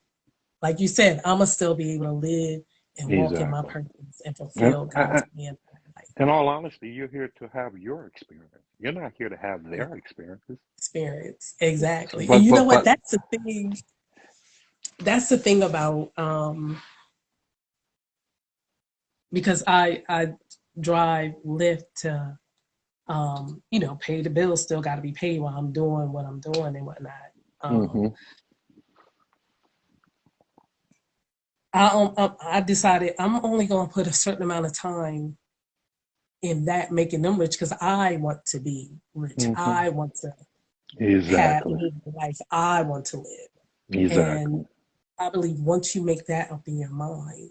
like you said, I'ma still be able to live and walk in my exactly. purpose and And, fulfill God's plan for my life." in all honesty, you're here to have your experience. You're not here to have their experiences. Experience. Exactly. And But you know but what? but That's the thing. That's the thing about because I drive Lyft to pay the bills still gotta be paid while I'm doing what I'm doing and whatnot. Um hmm I decided I'm only gonna put a certain amount of time in that making them rich because I want to be rich. hmm I want to exactly. live the life I want to live. Exactly. And I believe once you make that up in your mind,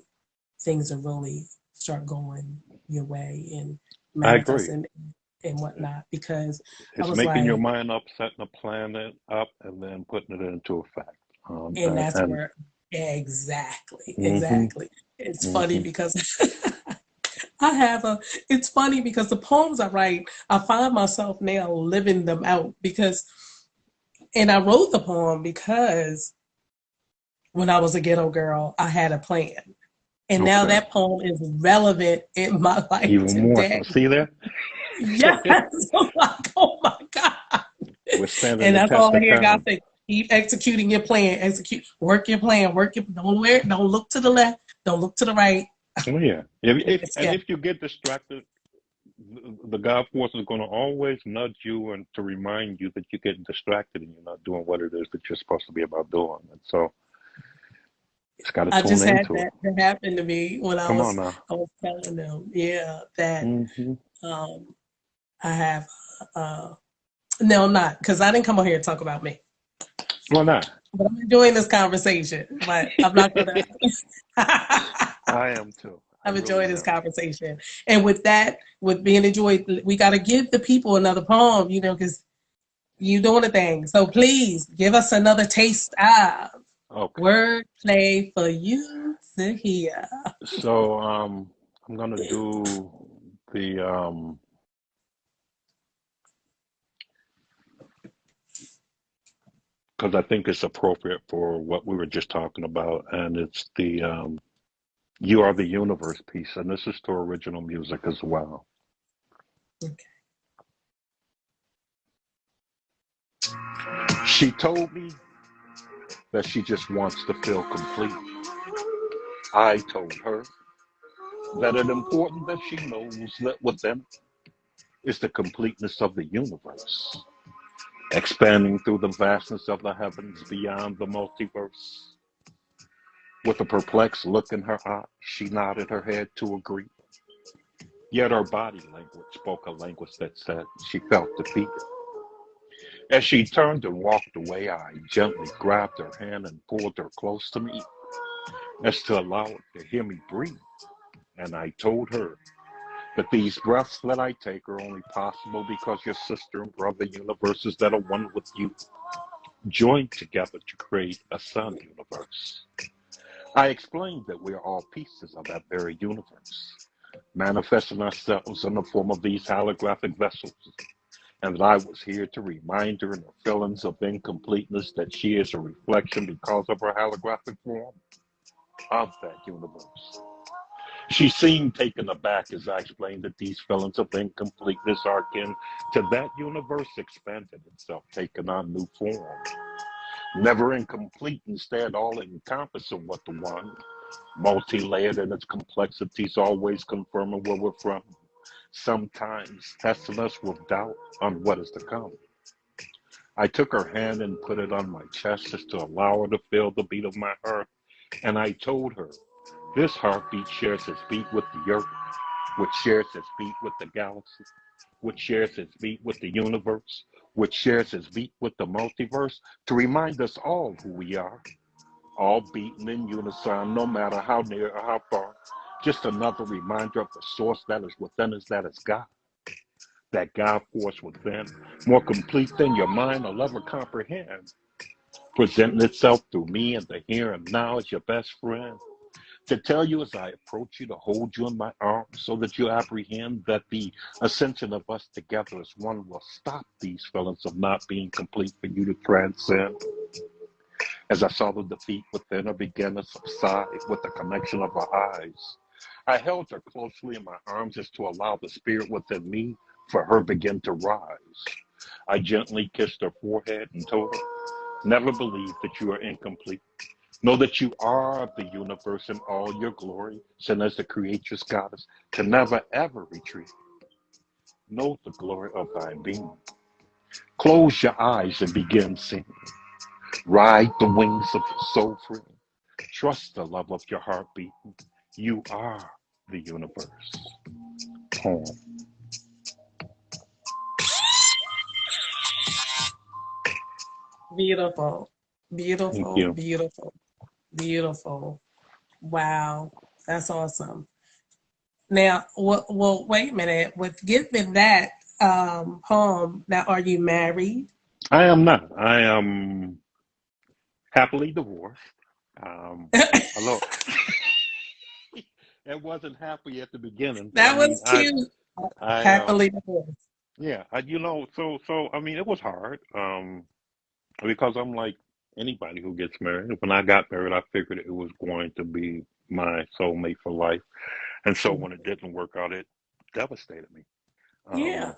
things will really start going your way and I agree. manifesting and whatnot. Because I It's was making your like, mind up, setting a plan up, and then putting it into effect. and that's And where exactly, hmm exactly. It's funny hmm because I have a. It's funny because the poems I write, I find myself now living them out because, and I wrote the poem because when I was a ghetto girl, I had a plan. And now okay, that poem is relevant in my life even more so. today. See there, Yes. I'm like, oh my God. we're standing And the that's test all I of hear God time. say. Keep executing your plan. Execute. Work your plan. Don't look to the left. Don't look to the right. Oh yeah. Yeah. If you get distracted, the God force is going to always nudge you and to remind you that you're getting distracted and you're not doing what it is that you're supposed to be about doing. And so it's got to I tune just had into it. that happen to me when Come on now. I was telling them, yeah, that hmm um I have no, not because I didn't come on here to talk about me. Why not? But I'm enjoying this conversation. But I'm not gonna. I am too. I I'm really enjoying this am. conversation, and with that, with being enjoyed, we got to give the people another poem, because you doing a thing. So please give us another taste of Okay. wordplay for you to hear. So I'm gonna do the because I think it's appropriate for what we were just talking about, and it's the "You Are the Universe" piece, and this is to original music as well. Okay. She told me that she just wants to feel complete. I told her that it's important that she knows that within is the completeness of the universe, expanding through the vastness of the heavens beyond the multiverse. With a perplexed look in her eye, she nodded her head to agree. Yet her body language spoke a language that said she felt defeated. As she turned and walked away, I gently grabbed her hand and pulled her close to me, as to allow her to hear me breathe. And I told her that these breaths that I take are only possible because your sister and brother universes that are one with you joined together to create a sun universe. I explained that we are all pieces of that very universe, manifesting ourselves in the form of these holographic vessels, and that I was here to remind her in her feelings of incompleteness that she is a reflection because of her holographic form of that universe. She seemed taken aback as I explained that these feelings of incompleteness are akin to that universe expanded itself, taking on new form. Never incomplete, instead all encompassing what the one, multi-layered in its complexities, always confirming where we're from, sometimes testing us with doubt on what is to come. I took her hand and put it on my chest just to allow her to feel the beat of my heart, and I told her, this heartbeat shares its beat with the earth, which shares its beat with the galaxy, which shares its beat with the universe, which shares its beat with the multiverse, to remind us all who we are, all beaten in unison, no matter how near or how far. Just another reminder of the source that is within us, that is God, that God force within, more complete than your mind will ever comprehend, presenting itself through me in the here and now as your best friend. To tell you as I approach you, to hold you in my arms so that you apprehend that the ascension of us together as one will stop these feelings of not being complete for you to transcend. As I saw the defeat within her begin to subside with the connection of her eyes, I held her closely in my arms as to allow the spirit within me for her begin to rise. I gently kissed her forehead and told her, never believe that you are incomplete. Know that you are the universe in all your glory, sent as the creatress goddess to never ever retreat. Know the glory of thy being. Close your eyes and begin singing. Ride the wings of your soul free. Trust the love of your heartbeat. You are the universe. Poem. Beautiful, Thank beautiful, you. beautiful, beautiful. Wow, that's awesome. Now, well, wait a minute. With given that poem, now are you married? I am not. I am happily divorced. Um, although it wasn't happy at the beginning, but I That mean, was cute. I, Happily divorced. yeah, I mean, it was hard, because I'm like anybody who gets married. When I got married, I figured it was going to be my soulmate for life, and so when it didn't work out, it devastated me. Yeah, Um,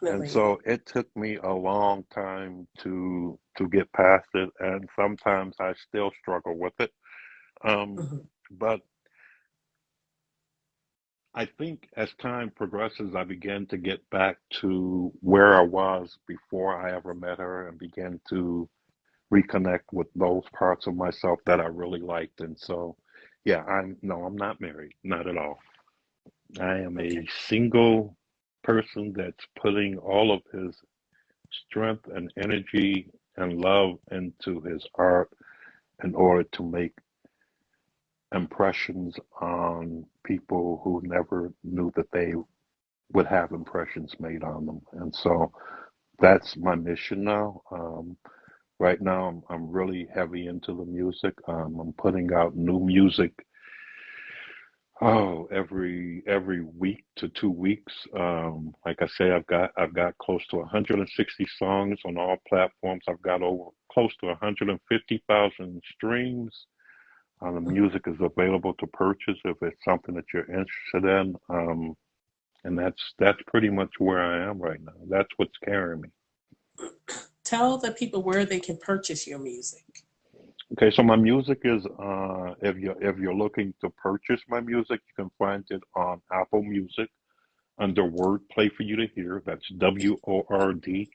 and definitely. so it took me a long time to get past it, and sometimes I still struggle with it. Um, Mhm. but I think as time progresses, I began to get back to where I was before I ever met her and began to reconnect with those parts of myself that I really liked. And so, yeah, I'm not married, not at all. I am Okay. a single person that's putting all of his strength and energy and love into his art in order to make impressions on people who never knew that they would have impressions made on them. And so that's my mission now. Right now, I'm really heavy into the music. I'm putting out new music, every week to 2 weeks. Like I say, I've got close to 160 songs on all platforms. I've got over close to 150,000 streams. The music is available to purchase if it's something that you're interested in. And that's pretty much where I am right now. That's what's carrying me. Tell the people where they can purchase your music. Okay, so my music is, if you're looking to purchase my music, you can find it on Apple Music under Wordplay for you to hear. That's WORDPLAY,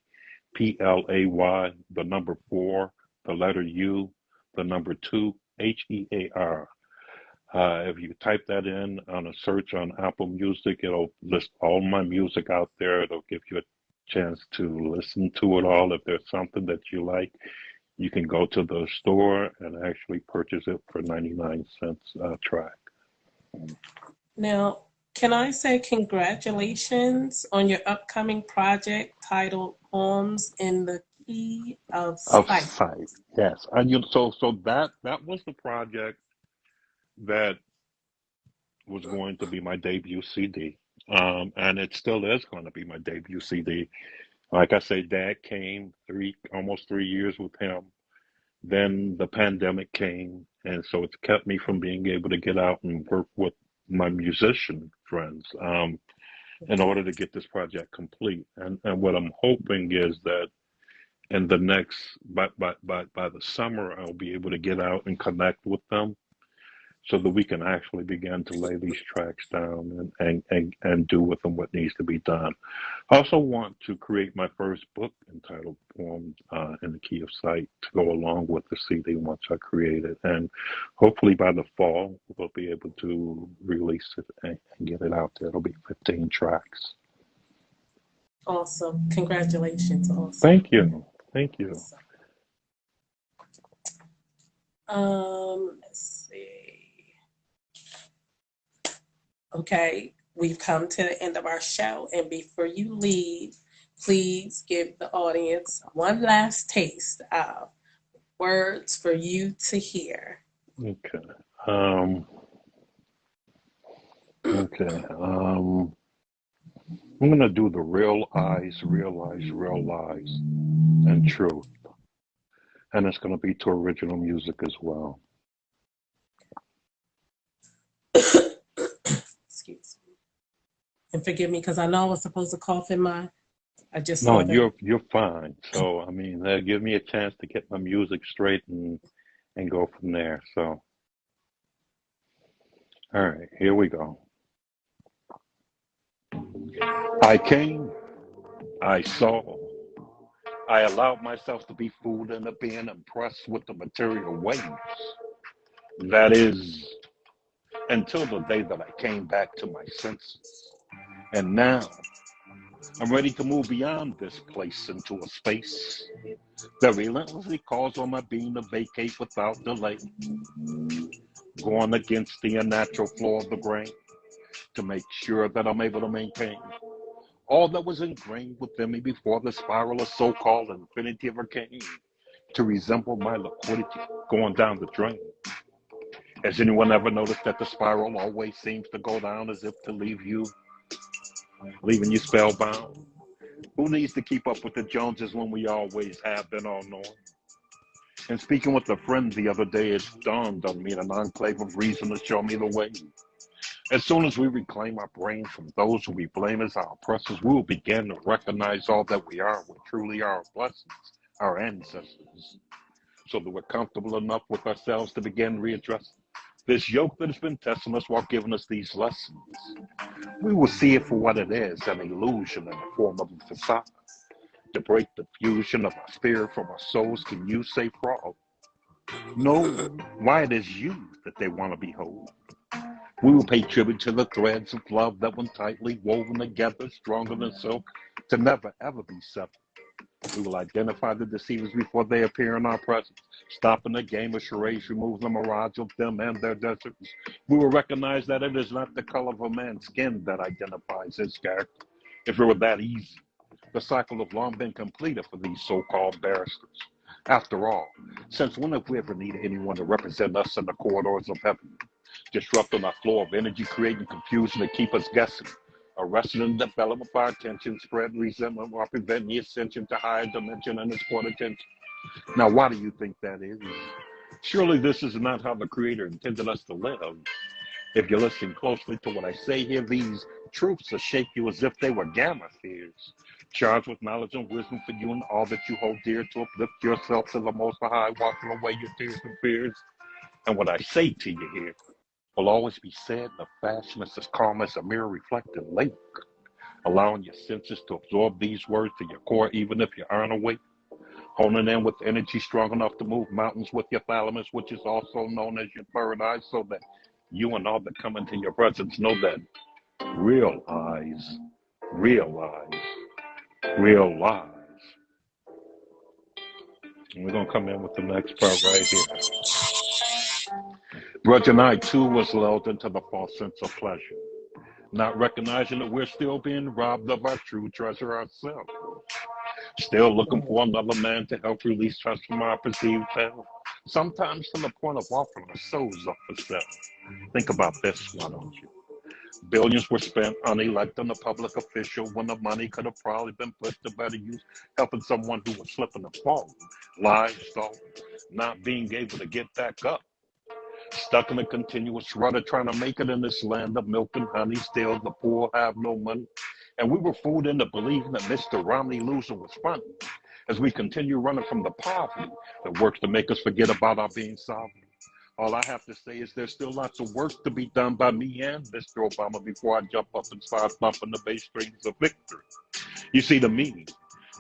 the number four, the letter U, the number two, HEAR. If you type that in on a search on Apple Music, it'll list all my music out there. It'll give you a chance to listen to it all. If there's something that you like, you can go to the store and actually purchase it for 99 cents a track. Now, can I say congratulations on your upcoming project titled Poems in the Key of Of Sight? sight, yes. And so that was the project that was going to be my debut CD. And it still is going to be my debut CD. Like I say, Dad came almost 3 years with him. Then the pandemic came, and so it's kept me from being able to get out and work with my musician friends, in order to get this project complete. And what I'm hoping is that in the next by the summer I'll be able to get out and connect with them so that we can actually begin to lay these tracks down and do with them what needs to be done. I also want to create my first book entitled Poems in the Key of Sight to go along with the CD once I create it. And hopefully by the fall, we'll be able to release it and get it out there. It'll be 15 tracks. Awesome. Congratulations. Awesome. Thank you. Thank you. Awesome. Let's see. Okay, we've come to the end of our show, and before you leave, please give the audience one last taste of words for you to hear. Okay. Okay. I'm going to do the real eyes, realize, real lies, and truth. And it's going to be to original music as well. Excuse me. And forgive me because I know I was supposed to cough in my. I just No, saw that. you're fine. So I mean, give me a chance to get my music straight and go from there. So, all right, here we go. I came, I saw, I allowed myself to be fooled into being impressed with the material ways. That is, until the day that I came back to my senses. And now I'm ready to move beyond this place into a space that relentlessly calls on my being to vacate without delay, going against the unnatural flow of the brain to make sure that I'm able to maintain all that was ingrained within me before the spiral of so-called infinity ever came to resemble my liquidity going down the drain. Has anyone ever noticed that the spiral always seems to go down as if to leaving you spellbound? Who needs to keep up with the Joneses when we always have been all knowing? And speaking with a friend the other day, it dawned on me in an enclave of reason to show me the way. As soon as we reclaim our brains from those who we blame as our oppressors, we will begin to recognize all that we are, what truly are our blessings, our ancestors, so that we're comfortable enough with ourselves to begin readdressing this yoke that has been testing us while giving us these lessons. We will see it for what it is, an illusion in the form of a facade. To break the fusion of our spirit from our souls, can you say fraud? No, why it is you that they want to behold. We will pay tribute to the threads of love that when tightly woven together, stronger than silk, to never ever be severed. We will identify the deceivers before they appear in our presence, stopping the game of charades, remove the mirage of them and their deserts. We will recognize that it is not the color of a man's skin that identifies his character. If it were that easy, the cycle have long been completed for these so-called barristers. After all, since when have we ever needed anyone to represent us in the corridors of heaven, disrupting our flow of energy, creating confusion to keep us guessing, arresting the development of our attention, spreading resentment while preventing the ascension to higher dimension and its court attention? Now, why do you think that is? Surely this is not how the Creator intended us to live. If you listen closely to what I say here, these truths will shake you as if they were gamma fears, charged with knowledge and wisdom for you and all that you hold dear to uplift yourself to the Most High, washing away your tears and fears. And what I say to you here will always be said in a fashion that's as calm as a mirror reflecting lake, allowing your senses to absorb these words to your core even if you aren't awake, honing in with energy strong enough to move mountains with your thalamus, which is also known as your third eye, so that you and all that come into your presence know that real eyes, realize, real lies. And we're going to come in with the next part right here. Grudge and I, too, was lulled into the false sense of pleasure, not recognizing that we're still being robbed of our true treasure ourselves. Still looking for another man to help release us from our perceived hell, sometimes to the point of offering our souls up for sale. Think about this, why don't you? Billions were spent on electing a public official when the money could have probably been put to better use, helping someone who was slipping and falling, lives stolen, not being able to get back up, stuck in a continuous rudder trying to make it in this land of milk and honey. Still, the poor have no money. And we were fooled into believing that Mr. Romney losing was funny as we continue running from the poverty that works to make us forget about our being sovereign. All I have to say is there's still lots of work to be done by me and Mr. Obama before I jump up and start thumping the bass strings of victory. You see, the meaning,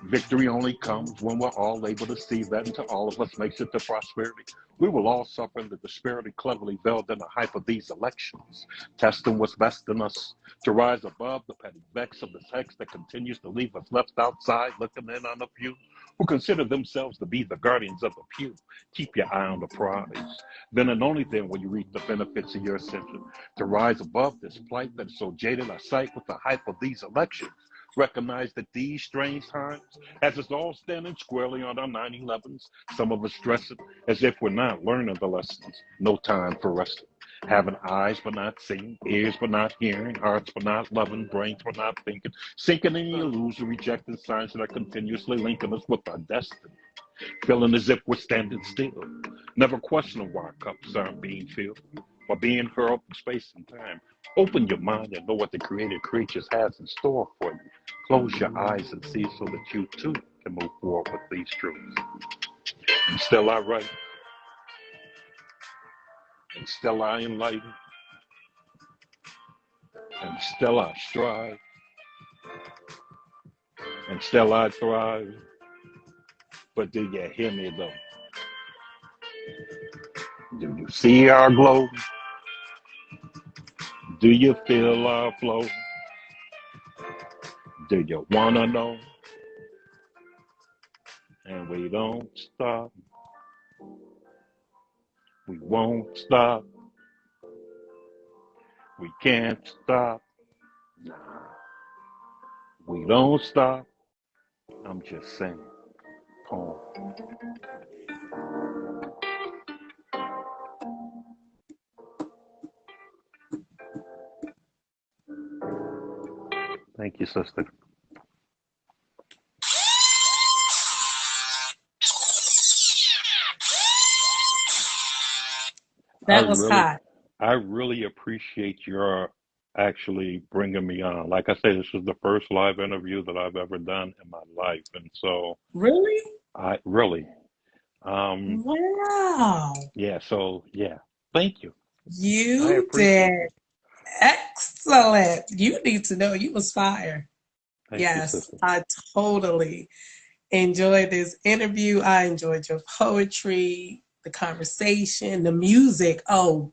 victory only comes when we're all able to see that until all of us makes it to prosperity. We will all suffer in the disparity cleverly veiled in the hype of these elections, testing what's best in us to rise above the petty vex of this hex that continues to leave us left outside looking in on a few who consider themselves to be the guardians of the pew. Keep your eye on the prize. Then and only then will you reap the benefits of your ascension. To rise above this plight that is so jaded our sight with the hype of these elections. Recognize that these strange times, as it's all standing squarely on our 9/11s, some of us stressing as if we're not learning the lessons. No time for resting. Having eyes but not seeing, ears but not hearing, hearts but not loving, brains but not thinking, sinking in the illusion, rejecting signs that are continuously linking us with our destiny. Feeling as if we're standing still, never questioning why our cups aren't being filled, or being hurled from space and time. Open your mind and know what the created creatures has in store for you. Close your eyes and see so that you too can move forward with these truths. And still I write, and still I enlighten, and still I strive, and still I thrive. But do you hear me though? Do you see our glow? Do you feel our flow? Do you wanna know? And we don't stop. We won't stop. We can't stop. Nah, we don't stop. I'm just saying. Poem. Thank you, sister. I That was really, hot. I really appreciate your actually bringing me on. Like I said, this is the first live interview that I've ever done in my life, and so Really? I really, um, Wow. yeah. So yeah, thank you. I You appreciate did you. excellent. You need to know you was fire. Thank you, Yes, sister. I totally enjoyed this interview. I enjoyed your poetry, the conversation, the music. Oh,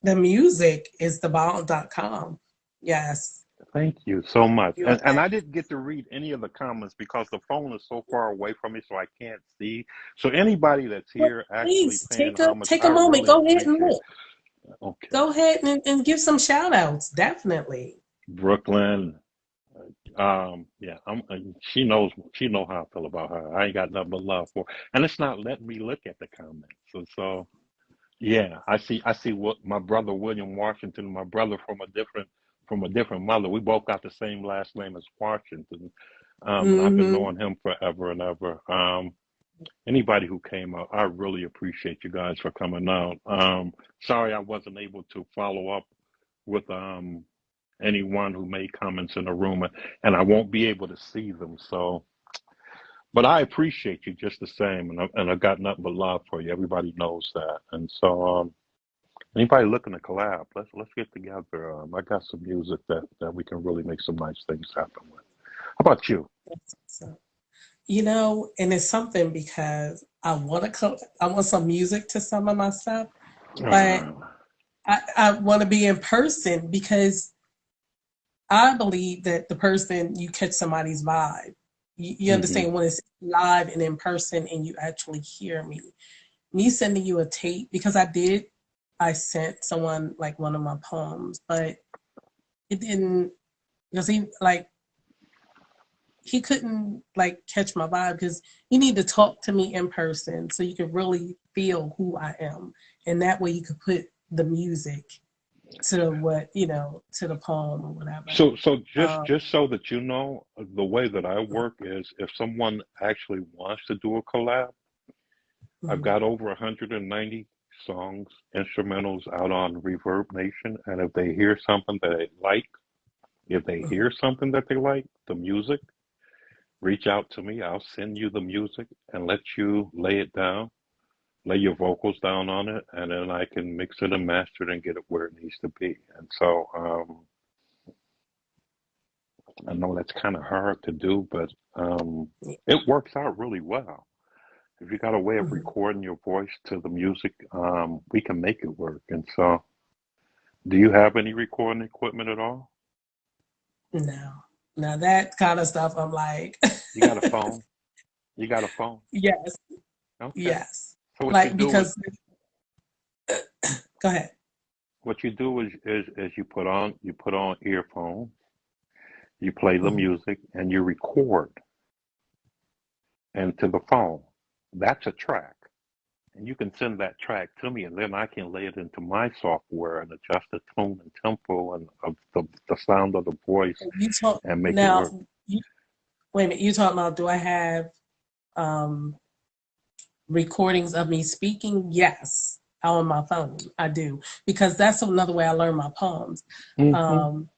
the music is the bomb.com. Yes. Thank you so much. You And I didn't get to read any of the comments because the phone is so far away from me, so I can't see. So anybody that's well, here actually please paying homage, take a I moment. really Go ahead and appreciate. look. Okay, Go ahead and give some shout outs. Definitely. Brooklyn. Yeah, she know how I feel about her. I ain't got nothing but love for her. And it's not letting me look at the comments. So yeah, I see what my brother William Washington, my brother from a different mother. We both got the same last name as Washington. And I've been Mm-hmm. knowing him forever and ever. Anybody who came out, I really appreciate you guys for coming out. Sorry I wasn't able to follow up with anyone who made comments in the room, and I won't be able to see them. So, but I appreciate you just the same, and I've got nothing but love for you. Everybody knows that, and so anybody looking to collab, let's get together. I got some music that we can really make some nice things happen with. How about you? So, and it's something because I want some music to some of my stuff, but Uh, I want to be in person because I believe that the person you catch somebody's vibe. You hmm understand when it's live and in person and you actually hear me. Me sending you a tape because I sent someone like one of my poems, but it didn't because he couldn't like catch my vibe because you need to talk to me in person so you can really feel who I am, and that way you could put the music to to the poem or whatever. so Um, just so that you know, the way that I work is if someone actually wants to do a collab, I've mhm. got over 190 songs, instrumentals out on Reverb Nation, and if they hear something that they like, if they hear something that they like, the music, reach out to me. I'll send you the music and let you lay it down, lay your vocals down on it, and then I can mix it and master it and get it where it needs to be. And so I know that's kind of hard to do, but it works out really well. If you got a way of Mhm. recording your voice to the music, we can make it work. And so, do you have any recording equipment at all? No, now that kind of stuff, I'm like, You got a phone? You got a phone? yes, Okay. yes. So what you Like, do is because, go ahead. you put on earphones, you play the Mhm. music, and you record into the phone. That's a track. And you can send that track to me, and then I can lay it into my software and adjust the tone and tempo and of the sound of the voice You talk and make it now. work. You, wait a minute. You talking about? Do I have um, recordings of me speaking? Yes, on my phone. I do because that's another way I learn my poems. Hmm. Um,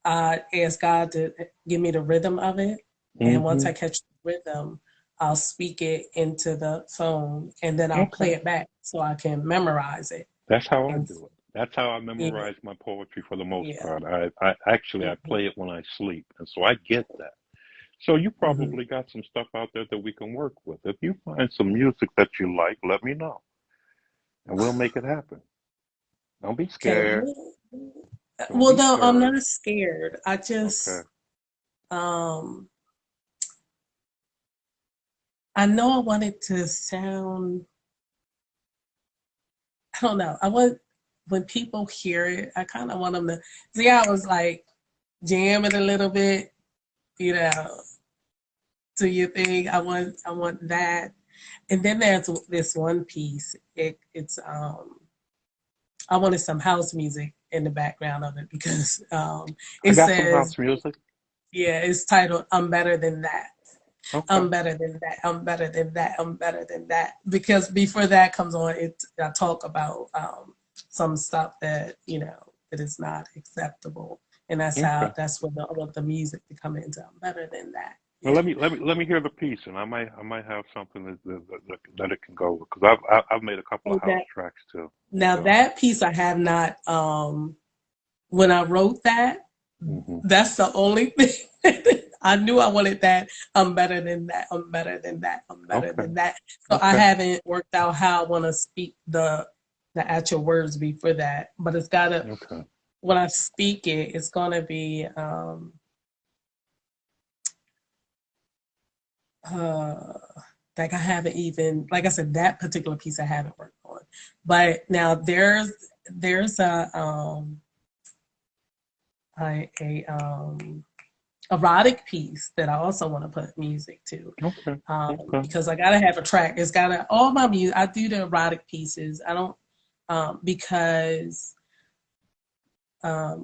I ask God to give me the rhythm of it, and once Hmm. I catch the rhythm, I'll speak it into the phone, and then I'll Okay. play it back so I can memorize it. That's how I And do it. That's how I yeah, memorize my poetry for the most yeah. part. I actually I Hmm. play it when I sleep, and so I get that. So you Hmm. probably got some stuff out there that we can work with. If you find some music that you like, let me know, and we'll make it happen. Don't be Okay. scared. Don't Well, be no, I'm scared. not scared. I Okay. just, um, I know I want it to sound. I don't know. I want when people hear it, I kind of want them to see. I was like jamming a little bit, you know, to your thing. I want that. And then there's this one piece. It's I wanted some house music in the background of it because I it got some says, house music. yeah, it's titled "I'm Better Than That." Okay. I'm better than that. I'm better than that. I'm better than that. Because before that comes on, I talk about some stuff that that is not acceptable, and Okay. that's where I want the music to come into. I'm better than that. Well, Yeah. let me hear the piece, and I might have something that it can go with because I've made a couple of And house that tracks too. now So. that piece I have not. When I wrote that, Hmm. that's the only thing. I knew I wanted that. I'm better than that. I'm better than that. I'm better Okay. than that. So I Okay. haven't worked out how I want to speak the actual words before that. But it's gotta Okay. when I speak it, it's gonna be uh like I haven't even like I said, that particular piece I haven't worked on. But now there's a erotic piece that I also want to put music to. Okay. Okay. Because I gotta have a track. It's gotta all my music. I do the erotic pieces. I don't because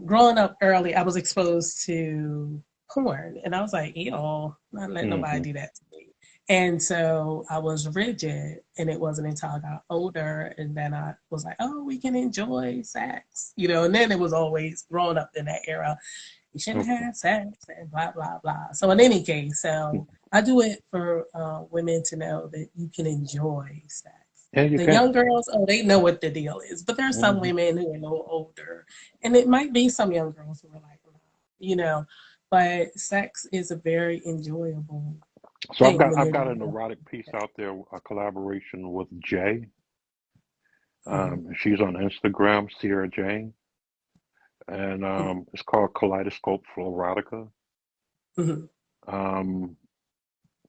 growing up early, I was exposed to porn, and I was like, not let nobody Hmm. do that to me. And so I was rigid, and it wasn't until I got older, and then I was like, oh, we can enjoy sex, And then it was always growing up in that era. You shouldn't Okay. have sex and blah blah blah. So in any case, so I do it for women to know that you can enjoy sex. Yeah, you The can. young girls, oh, they know what the deal is, but there's some Hmm. women who are a little older, and it might be some young girls who are like, "Nah," you know. But sex is a very enjoyable So thing when I've you're got an young. erotic piece out there, a collaboration with Jay. Mhm, She's on Instagram, Sierra Jane, and mhm, it's called Kaleidoscope Erotica. mhm. Um,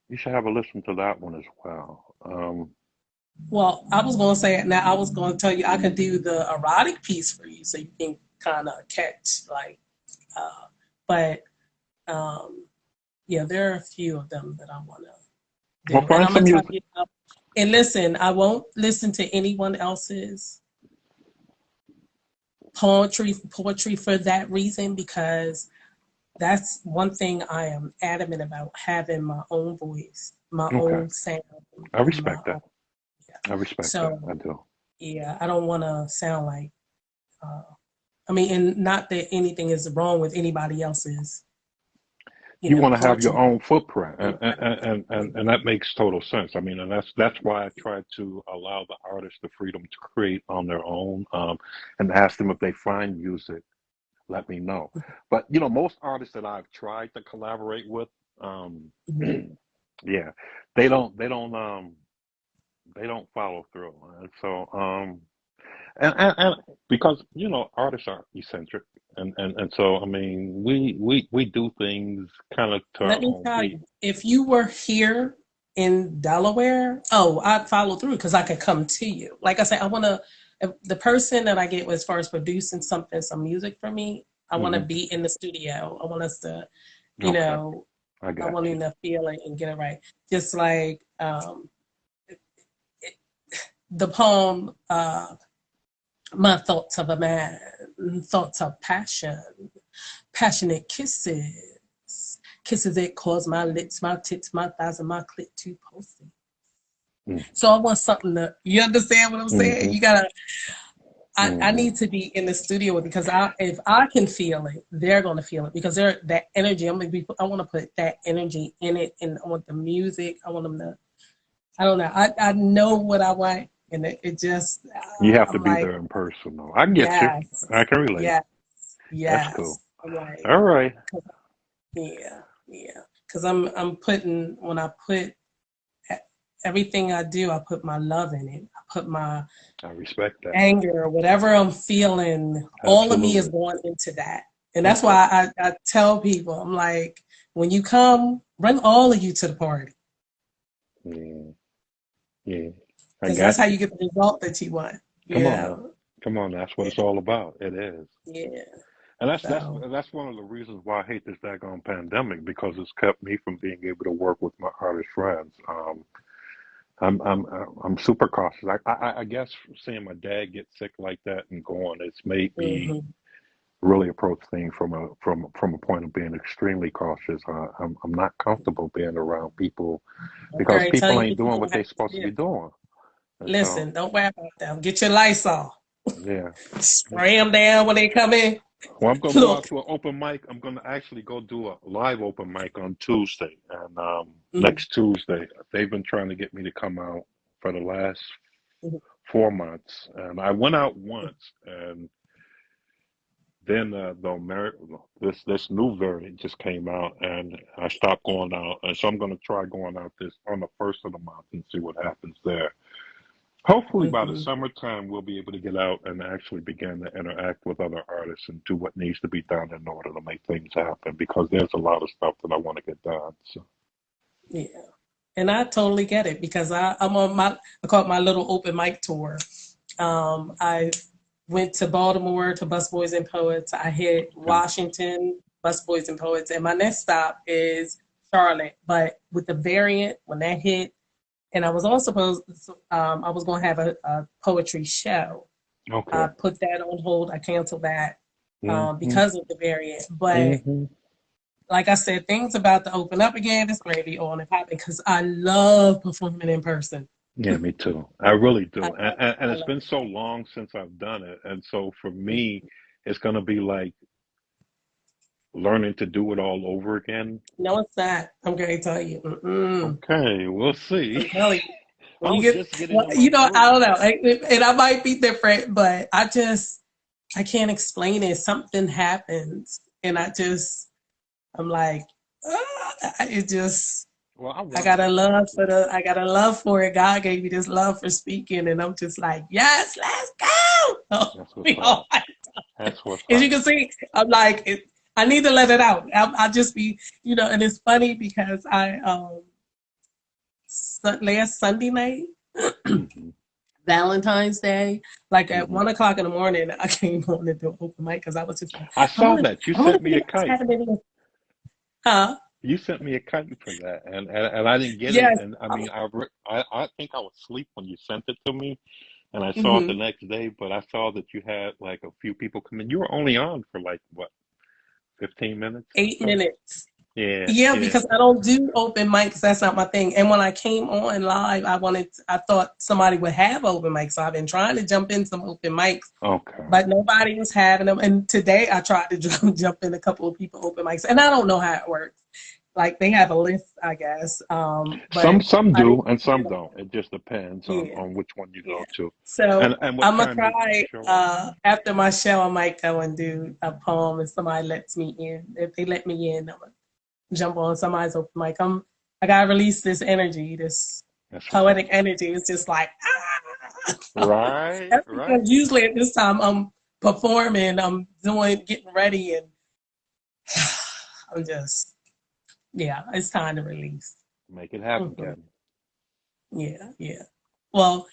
you should have a listen to that one as well. Well, I was going to say it now. I was going to tell you I could do the erotic piece for you, so you can kind of catch like. Uh, but um, yeah, there are a few of them that I want to Well, do, and find I'm gonna some tell music. you. And listen, I won't listen to anyone else's poetry for that reason because that's one thing I am adamant about having my own voice, my Okay. own sound, I and my respect own. that. Yeah. I respect that. So I do. Yeah, I don't want to sound like. Uh, I mean, and not that anything is wrong with anybody else's, You want to have your culture. own footprint, and that makes total sense. I mean, and that's why I try to allow the artists the freedom to create on their own, and ask them if they find music, let me know. But most artists that I've tried to collaborate with, um, Mhm. yeah, they don't follow through, and so and because artists are eccentric, and so I mean we do things kind of to Let our me own tell beat. you, if you were here in Delaware, oh, I'd follow through because I could come to you. Like I said, I want to, the person that I get with as far as producing something, some music for me, I want to Hmm. be in the studio. I want us to, you Okay, know, I I got want you. him to feel it and get it right. Just like the poem, My Thoughts of a Man, Thoughts of Passion, Passionate Kisses, Kisses that cause my lips, my tits, my thighs, and my clit to pulsate. So I want something to, you understand what I'm saying? Mm-hmm. You gotta, I Hmm. need to be in the studio with it because if I can feel it, they're gonna feel it because they're that energy. I want to put that energy in it, and I want the music. I want them to. I don't know. I know what I want, and it just. You have to I'm be like, there in person, though. I get you. I yes, can relate. yes, That's cool. yes. I'm like, All right. yeah, yeah. Because I'm putting when I put everything I do, I put my love in it. I put my I respect that. anger, whatever I'm feeling, all of me is Absolutely. going into that. And that's Okay. why I tell people, I'm like, when you come, bring all of you to the party. Yeah. Yeah. I Because that's got how you. you get the result that you want. Come You on now. know? Come on. That's what Yeah. it's all about. It is. Yeah. And So that's one of the reasons why I hate this daggone pandemic, because it's kept me from being able to work with my artist friends. I'm super cautious. I guess seeing my dad get sick like that and going, it's made me mhm. really approach things from a point of being extremely cautious. I'm not comfortable being around people because Okay, tell people you ain't what you're doing gonna what they're have to supposed to do. be doing. And so, Listen, don't worry about them. Get your Lysol. yeah. Spray them down when they come in. Well, I'm gonna go Look. out to an open mic. I'm gonna actually go do a live open mic on Tuesday, and Mhm, next Tuesday. They've been trying to get me to come out for the last mhm, 4 months, and I went out once, and then this new variant just came out, and I stopped going out, and so I'm gonna try going out this on the first of the month and see what happens there. Hopefully, by the mhm. summertime, we'll be able to get out and actually begin to interact with other artists and do what needs to be done in order to make things happen. Because there's a lot of stuff that I want to get done. So, Yeah. And I totally get it because I'm on I call it my little open mic tour. I went to Baltimore to Busboys and Poets. I hit okay. Washington, Busboys and Poets, and my next stop is Charlotte. But with the variant, when that hit, and I was also supposed, I was going to have a poetry show. I Okay. put that on hold. I canceled that Hmm. because of the variant. But Hmm. like I said, things about to open up again. It's gravy on and popping because I love performing in person. Yeah, me too. I really I do. And, love, and, and I it's love been so it. long since I've done it. And so for Mm-hmm. me, it's going to be like learning to do it all over again. No, it's not. I'm going to tell you. Mm-mm. Okay, we'll see. I'm telling you. When I you was get, just getting well, in my I groove. don't know, and I might be different, but I can't explain it. Something happens, and I'm like, it just, Well, I want to get into it. I got a love for it. God gave me this love for speaking, and I'm just like, yes, let's go. That's what's We up. all like, That's what's as you up. can see, I'm like, I need to let it out. I just be, and it's funny because last Sunday night, Hmm. Valentine's Day, like at Hmm. 1 o'clock in the morning, I came on to do open mic because I was just like, I saw that. You I want sent to see me if a you guys kite. have it in, huh? You sent me a kite for that, and I didn't get it. Yes. And I mean, I think I was asleep when you sent it to me, and I saw it the Mm-hmm. next day. But I saw that you had like a few people come in. You were only on for like what, 15 minutes or 8 so? minutes. Yeah, Yeah, yeah. because I don't do open mics. That's not my thing. And when I came on live, I thought somebody would have open mics. So I've been trying to jump in some open mics, Okay. but nobody was having them. And today I tried to jump in a couple of people open mics, and I don't know how it works. Like they have a list, I guess. Some But some I do didn't and some hear them. don't. It just depends Yeah, on which one you yeah. go to. So And what I'm gonna time is the try show at? after my show. I might go and do a poem if somebody lets me in. If they let me in, I'm gonna jump on somebody's open mic. I gotta release this energy, this That's what's up. poetic energy. It's just like Right, that's right. because usually at this time I'm performing, getting ready, and I'm just yeah, it's time to release. Make it happen, Hmm. Captain. Yeah, yeah. Well,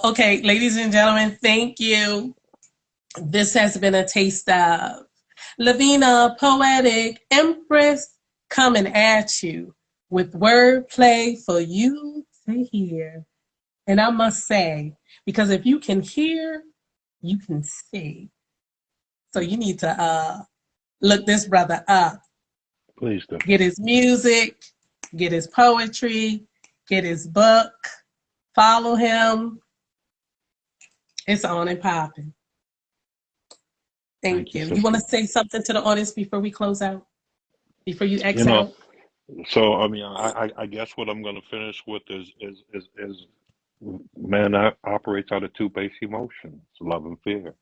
okay, ladies and gentlemen, thank you. This has been a taste of Lavina, Poetic, Empress, coming at you with wordplay for you to hear. And I must say, because if you can hear, you can see. So you need to look this brother up, Please do. get his music, get his poetry, get his book, follow him. It's on and popping. Thank Thank you, you. You want sister. to say something to the audience before we close out? Before you You X know, out? so I mean, I guess what I'm going to finish with is man that operates out of two base emotions: love and fear.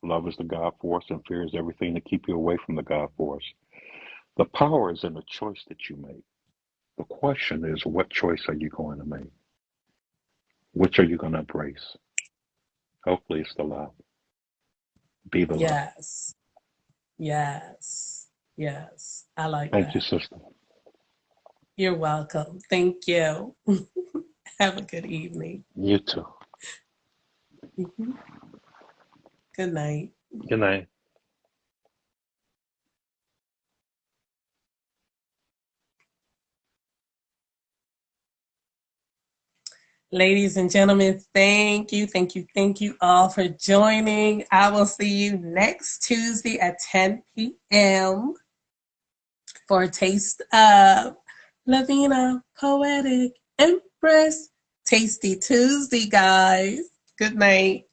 Love is the God force, and fear is everything to keep you away from the God force. The power is in the choice that you make. The question is, what choice are you going to make? Which are you going to embrace? Hopefully, it's the love. Be the love. Yes. Yes. Yes. I like Thank you, that. sister. You're welcome. Thank you. Have a good evening. You too. Mhm. Good night. Good night. Ladies and gentlemen, thank you, thank you, thank you all for joining. I will see you next Tuesday at 10 p.m. for a taste of Lavina Poetic Empress. Tasty Tuesday, guys. Good night.